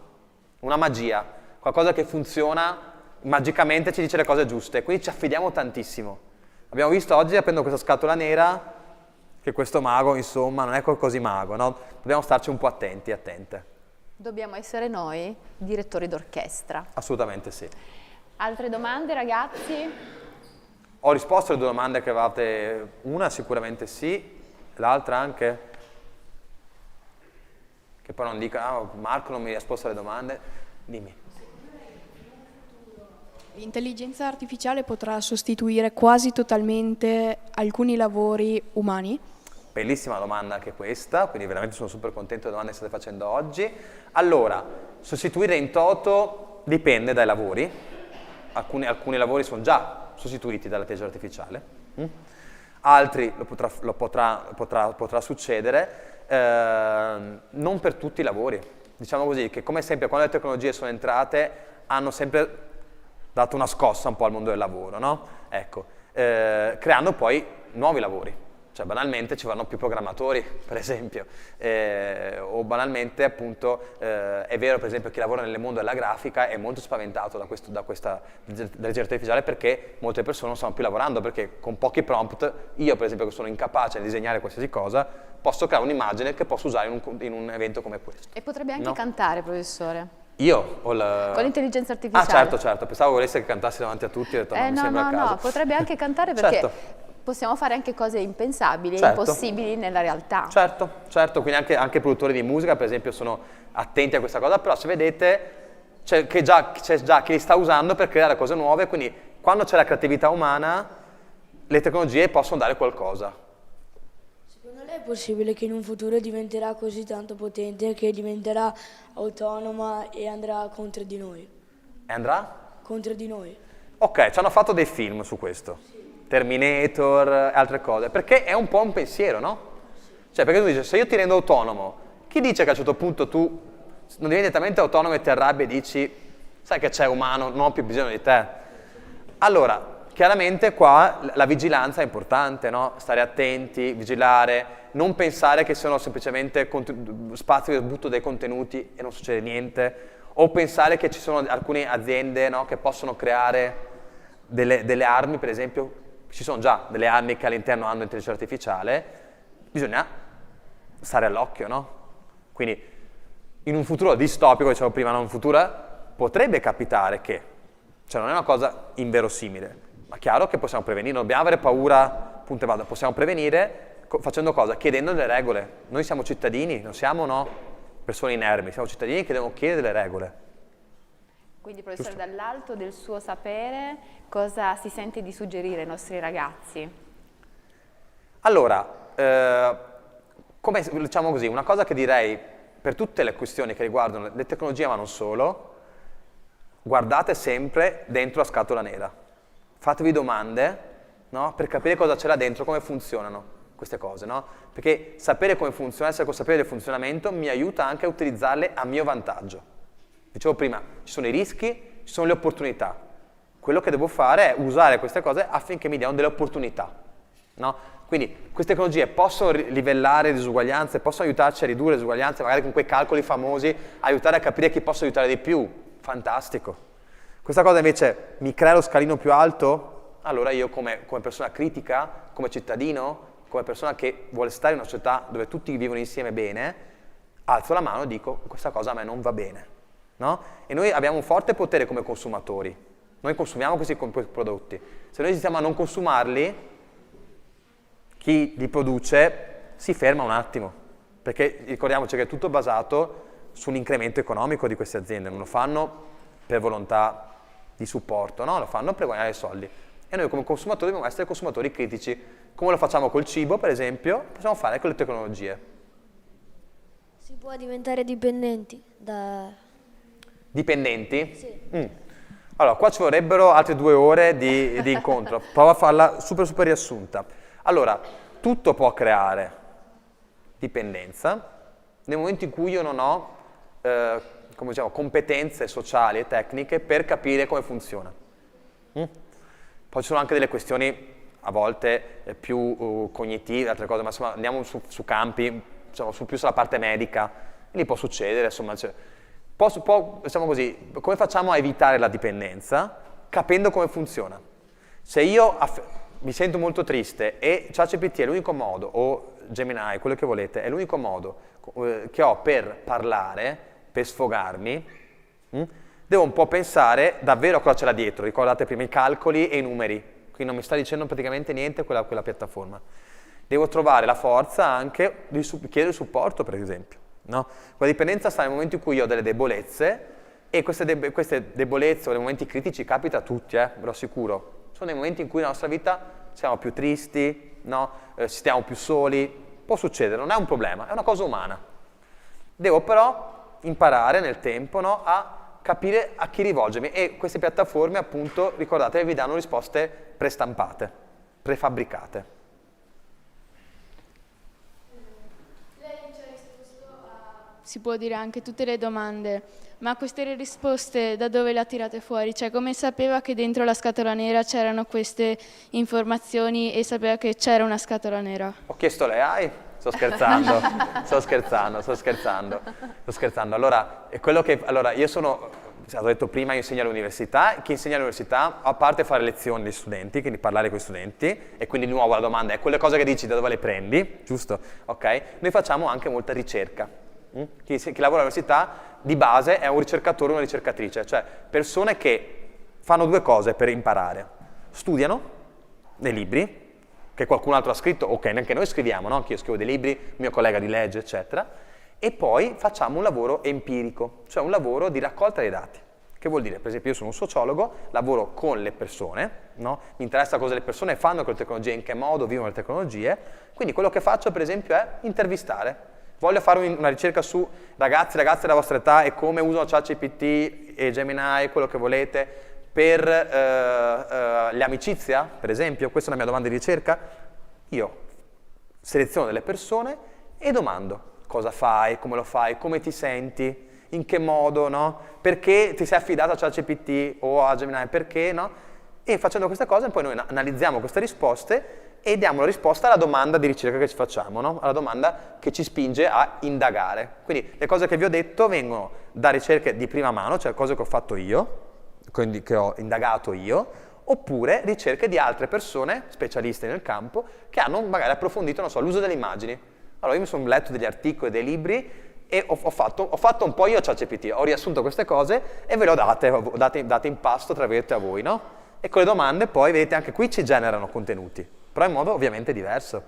Speaker 5: una magia, qualcosa che funziona, magicamente ci dice le cose giuste, quindi ci affidiamo tantissimo. Abbiamo visto oggi, aprendo questa scatola nera, che questo mago, insomma, non è così mago, no? Dobbiamo starci un po' attenti, attente.
Speaker 1: Dobbiamo essere noi direttori d'orchestra.
Speaker 5: Assolutamente sì.
Speaker 1: Altre domande, ragazzi?
Speaker 5: Ho risposto alle due domande che avevate, una sicuramente sì, l'altra anche? Che poi non dica, Marco non mi ha risposto alle domande, dimmi.
Speaker 8: L'intelligenza artificiale potrà sostituire quasi totalmente alcuni lavori umani?
Speaker 5: Bellissima domanda anche questa, quindi veramente sono super contento delle domande che state facendo oggi. Allora, sostituire in toto dipende dai lavori, alcuni lavori sono già sostituiti dall'intelligenza artificiale, altri lo potrà succedere, non per tutti i lavori. Diciamo così che come sempre quando le tecnologie sono entrate hanno sempre dato una scossa un po' al mondo del lavoro, no? Ecco, creando poi nuovi lavori. Cioè banalmente ci vanno più programmatori, per esempio, o banalmente appunto è vero per esempio chi lavora nel mondo della grafica è molto spaventato da questa intelligenza artificiale perché molte persone non stanno più lavorando, perché con pochi prompt, io per esempio che sono incapace di disegnare qualsiasi cosa, posso creare un'immagine che posso usare in un evento come questo.
Speaker 1: E potrebbe anche cantare, professore?
Speaker 5: Io ho
Speaker 1: con l'intelligenza artificiale?
Speaker 5: Ah certo, pensavo volesse che cantassi davanti a tutti, ho detto,
Speaker 1: no, potrebbe anche cantare perché...
Speaker 5: Certo.
Speaker 1: possiamo fare anche cose impensabili,
Speaker 5: Certo.
Speaker 1: impossibili nella realtà.
Speaker 5: Certo, quindi anche i produttori di musica, per esempio, sono attenti a questa cosa, però se vedete c'è già chi li sta usando per creare cose nuove, quindi quando c'è la creatività umana, le tecnologie possono dare qualcosa.
Speaker 7: Secondo lei è possibile che in un futuro diventerà così tanto potente che diventerà autonoma e andrà contro di noi?
Speaker 5: E andrà?
Speaker 7: Contro di noi.
Speaker 5: Ok, ci hanno fatto dei film su questo, Terminator e altre cose, perché è un po' un pensiero, no? Cioè, perché tu dici, se io ti rendo autonomo, chi dice che a un certo punto tu non diventi talmente autonomo e ti arrabbi e dici, sai che c'è umano, non ho più bisogno di te? Allora, chiaramente qua la vigilanza è importante, no? Stare attenti, vigilare, non pensare che siano semplicemente spazi dove butto dei contenuti e non succede niente, o pensare che ci sono alcune aziende, no, che possono creare delle armi, per esempio, ci sono già delle armi che all'interno hanno intelligenza artificiale, bisogna stare all'occhio, no? Quindi in un futuro distopico, dicevo prima, non un futuro, potrebbe capitare che, cioè non è una cosa inverosimile, ma chiaro che possiamo prevenire, non dobbiamo avere paura, punto e vado, possiamo prevenire facendo cosa? Chiedendo delle regole. Noi siamo cittadini, non siamo, no, persone inermi, siamo cittadini che devono chiedere delle regole.
Speaker 1: Quindi, professore, dall'alto del suo sapere, cosa si sente di suggerire ai nostri ragazzi?
Speaker 5: Allora, come, diciamo così, una cosa che direi per tutte le questioni che riguardano le tecnologie, ma non solo, guardate sempre dentro la scatola nera. Fatevi domande, no, per capire cosa c'è là dentro, come funzionano queste cose, no? Perché sapere come funziona, essere consapevole del funzionamento, mi aiuta anche a utilizzarle a mio vantaggio. Dicevo prima, ci sono i rischi, ci sono le opportunità. Quello che devo fare è usare queste cose affinché mi diano delle opportunità, no? Quindi queste tecnologie possono livellare le disuguaglianze, possono aiutarci a ridurre le disuguaglianze, magari con quei calcoli famosi, aiutare a capire chi posso aiutare di più. Fantastico. Questa cosa invece mi crea lo scalino più alto? Allora io come persona critica, come cittadino, come persona che vuole stare in una società dove tutti vivono insieme bene, alzo la mano e dico questa cosa a me non va bene, no? E noi abbiamo un forte potere come consumatori, noi consumiamo questi prodotti, se noi iniziamo a non consumarli, chi li produce si ferma un attimo, perché ricordiamoci che è tutto basato sull'incremento economico di queste aziende, non lo fanno per volontà di supporto, no? Lo fanno per guadagnare soldi. E noi come consumatori dobbiamo essere consumatori critici. Come lo facciamo col cibo, per esempio, possiamo fare con le tecnologie.
Speaker 14: Si può diventare dipendenti da...
Speaker 5: Dipendenti?
Speaker 14: Sì.
Speaker 5: Allora, qua ci vorrebbero altre 2 ore di incontro. Provo a farla super riassunta. Allora, tutto può creare dipendenza nel momento in cui io non ho come diciamo, competenze sociali e tecniche per capire come funziona. Poi ci sono anche delle questioni a volte più cognitive, altre cose, ma insomma andiamo su campi, diciamo, più sulla parte medica, e lì può succedere, insomma, diciamo così, come facciamo a evitare la dipendenza? Capendo come funziona. Se io mi sento molto triste e ChatGPT è l'unico modo, o Gemini, quello che volete, è l'unico modo che ho per parlare, per sfogarmi, devo un po' pensare davvero a cosa c'è là dietro. Ricordate prima i calcoli e i numeri, quindi non mi sta dicendo praticamente niente quella piattaforma. Devo trovare la forza anche di chiedere supporto, per esempio, no? Quella dipendenza sta nel momento in cui io ho delle debolezze, e queste debolezze o dei momenti critici capita a tutti, ve lo assicuro. Sono dei momenti in cui nella nostra vita siamo più tristi, no? Stiamo più soli, può succedere, non è un problema, è una cosa umana. Devo però imparare nel tempo, no, a capire a chi rivolgermi, e queste piattaforme, appunto, ricordatevi, vi danno risposte prestampate, prefabbricate.
Speaker 6: Lei ci ha risposto a, si può dire, anche tutte le domande, ma queste risposte da dove le ha tirate fuori? Cioè, come sapeva che dentro la scatola nera c'erano queste informazioni e sapeva che c'era una scatola nera?
Speaker 5: Ho chiesto le AI? Sto scherzando, sto scherzando. Allora, io sono, ho detto prima, io insegno all'università. Chi insegna all'università, a parte fare lezioni agli studenti, quindi parlare con gli studenti, e quindi di nuovo la domanda è: quelle cose che dici da dove le prendi, giusto? Ok? Noi facciamo anche molta ricerca. Chi lavora all'università di base è un ricercatore o una ricercatrice, cioè persone che fanno 2 cose per imparare: studiano nei libri che qualcun altro ha scritto, o che neanche noi scriviamo, no? Anche io scrivo dei libri, il mio collega li legge, eccetera, e poi facciamo un lavoro empirico, cioè un lavoro di raccolta dei dati. Che vuol dire? Per esempio io sono un sociologo, lavoro con le persone, no? Mi interessa cosa le persone fanno con le tecnologie, in che modo vivono le tecnologie, quindi quello che faccio per esempio è intervistare. Voglio fare una ricerca su ragazzi della vostra età e come usano ChatGPT e Gemini, quello che volete, per l'amicizia, per esempio, questa è una mia domanda di ricerca. Io seleziono delle persone e domando cosa fai, come ti senti, in che modo, no? Perché ti sei affidato a ChatGPT o a Gemini, perché, no? E facendo queste cose poi noi analizziamo queste risposte e diamo la risposta alla domanda di ricerca che ci facciamo, no? Alla domanda che ci spinge a indagare. Quindi le cose che vi ho detto vengono da ricerche di prima mano, cioè cose che ho fatto io, quindi che ho indagato io, oppure ricerche di altre persone, specialiste nel campo, che hanno magari approfondito, non so, l'uso delle immagini. Allora io mi sono letto degli articoli, dei libri e ho fatto un po' io a ChatGPT, ho riassunto queste cose e ve le ho date in pasto, tra virgolette, a voi, no? E con le domande poi, vedete, anche qui ci generano contenuti, però in modo ovviamente diverso.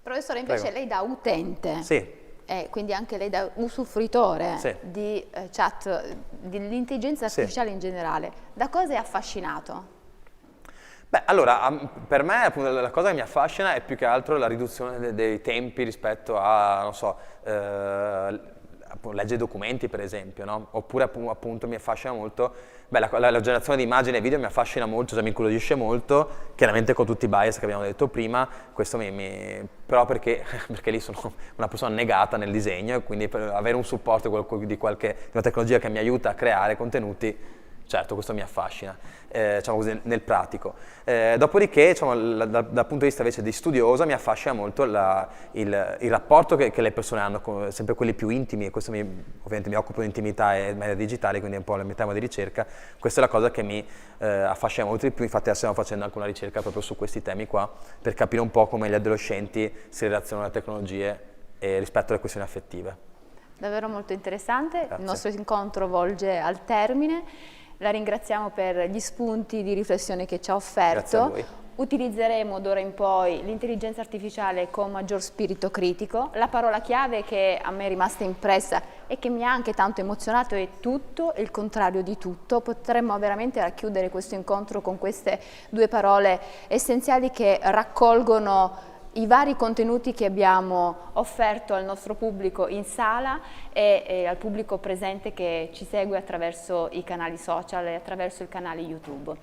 Speaker 1: Professore, invece
Speaker 5: Prego.
Speaker 1: lei da utente,
Speaker 5: Sì.
Speaker 1: quindi anche lei da usufruitore
Speaker 5: Sì.
Speaker 1: di chat, dell'intelligenza artificiale in generale, da cosa è affascinato?
Speaker 5: Beh, allora, per me appunto, la cosa che mi affascina è più che altro la riduzione dei tempi rispetto a, non so, leggere documenti per esempio, no? Oppure appunto mi affascina molto, beh, la generazione di immagini e video mi affascina molto, cioè mi incuriosisce molto, chiaramente con tutti i bias che abbiamo detto prima, questo però perché lì sono una persona negata nel disegno e quindi per avere un supporto di una tecnologia che mi aiuta a creare contenuti, certo, questo mi affascina, diciamo così, nel pratico. Dopodiché, diciamo, dal punto di vista invece di studioso, mi affascina molto il rapporto che le persone hanno, sempre quelli più intimi, e questo ovviamente mi occupo di intimità e media digitale, quindi è un po' il mio tema di ricerca. Questa è la cosa che mi affascina molto di più, infatti stiamo facendo anche una ricerca proprio su questi temi qua, per capire un po' come gli adolescenti si relazionano alle tecnologie rispetto alle questioni affettive.
Speaker 1: Davvero molto interessante,
Speaker 5: Grazie.
Speaker 1: il nostro incontro volge al termine. La ringraziamo per gli spunti di riflessione che ci ha offerto.
Speaker 5: Grazie a voi.
Speaker 1: Utilizzeremo d'ora in poi l'intelligenza artificiale con maggior spirito critico. La parola chiave che a me è rimasta impressa e che mi ha anche tanto emozionato è tutto e il contrario di tutto. Potremmo veramente racchiudere questo incontro con queste due parole essenziali che raccolgono i vari contenuti che abbiamo offerto al nostro pubblico in sala e al pubblico presente che ci segue attraverso i canali social e attraverso il canale YouTube.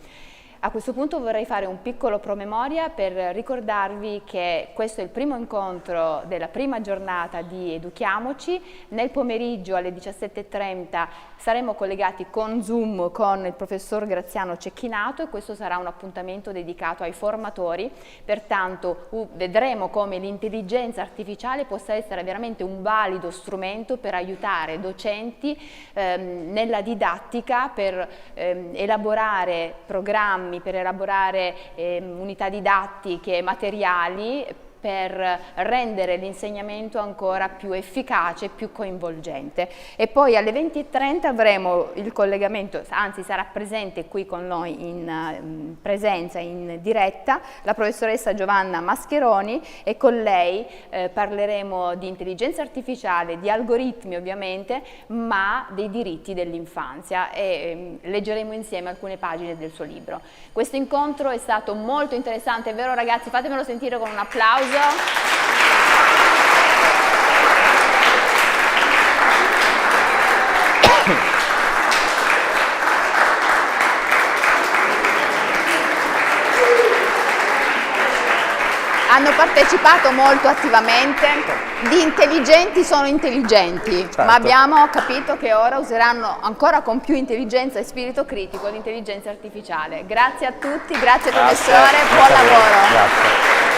Speaker 1: A questo punto vorrei fare un piccolo promemoria per ricordarvi che questo è il primo incontro della prima giornata di Educhiamoci. Nel pomeriggio alle 17:30 saremo collegati con Zoom con il professor Graziano Cecchinato e questo sarà un appuntamento dedicato ai formatori. Pertanto vedremo come l'intelligenza artificiale possa essere veramente un valido strumento per aiutare docenti nella didattica, per elaborare programmi, per elaborare unità didattiche, materiali, per rendere l'insegnamento ancora più efficace e più coinvolgente. E poi alle 20:30 avremo il collegamento, anzi sarà presente qui con noi in presenza, in diretta, la professoressa Giovanna Mascheroni e con lei parleremo di intelligenza artificiale, di algoritmi ovviamente, ma dei diritti dell'infanzia e leggeremo insieme alcune pagine del suo libro. Questo incontro è stato molto interessante, è vero ragazzi? Fatemelo sentire con un applauso. Hanno partecipato molto attivamente, di intelligenti sono intelligenti,
Speaker 5: Certo.
Speaker 1: ma abbiamo capito che ora useranno ancora con più intelligenza e spirito critico l'intelligenza artificiale. Grazie a tutti, grazie professore, buon
Speaker 5: Grazie a voi.
Speaker 1: lavoro.
Speaker 5: Grazie.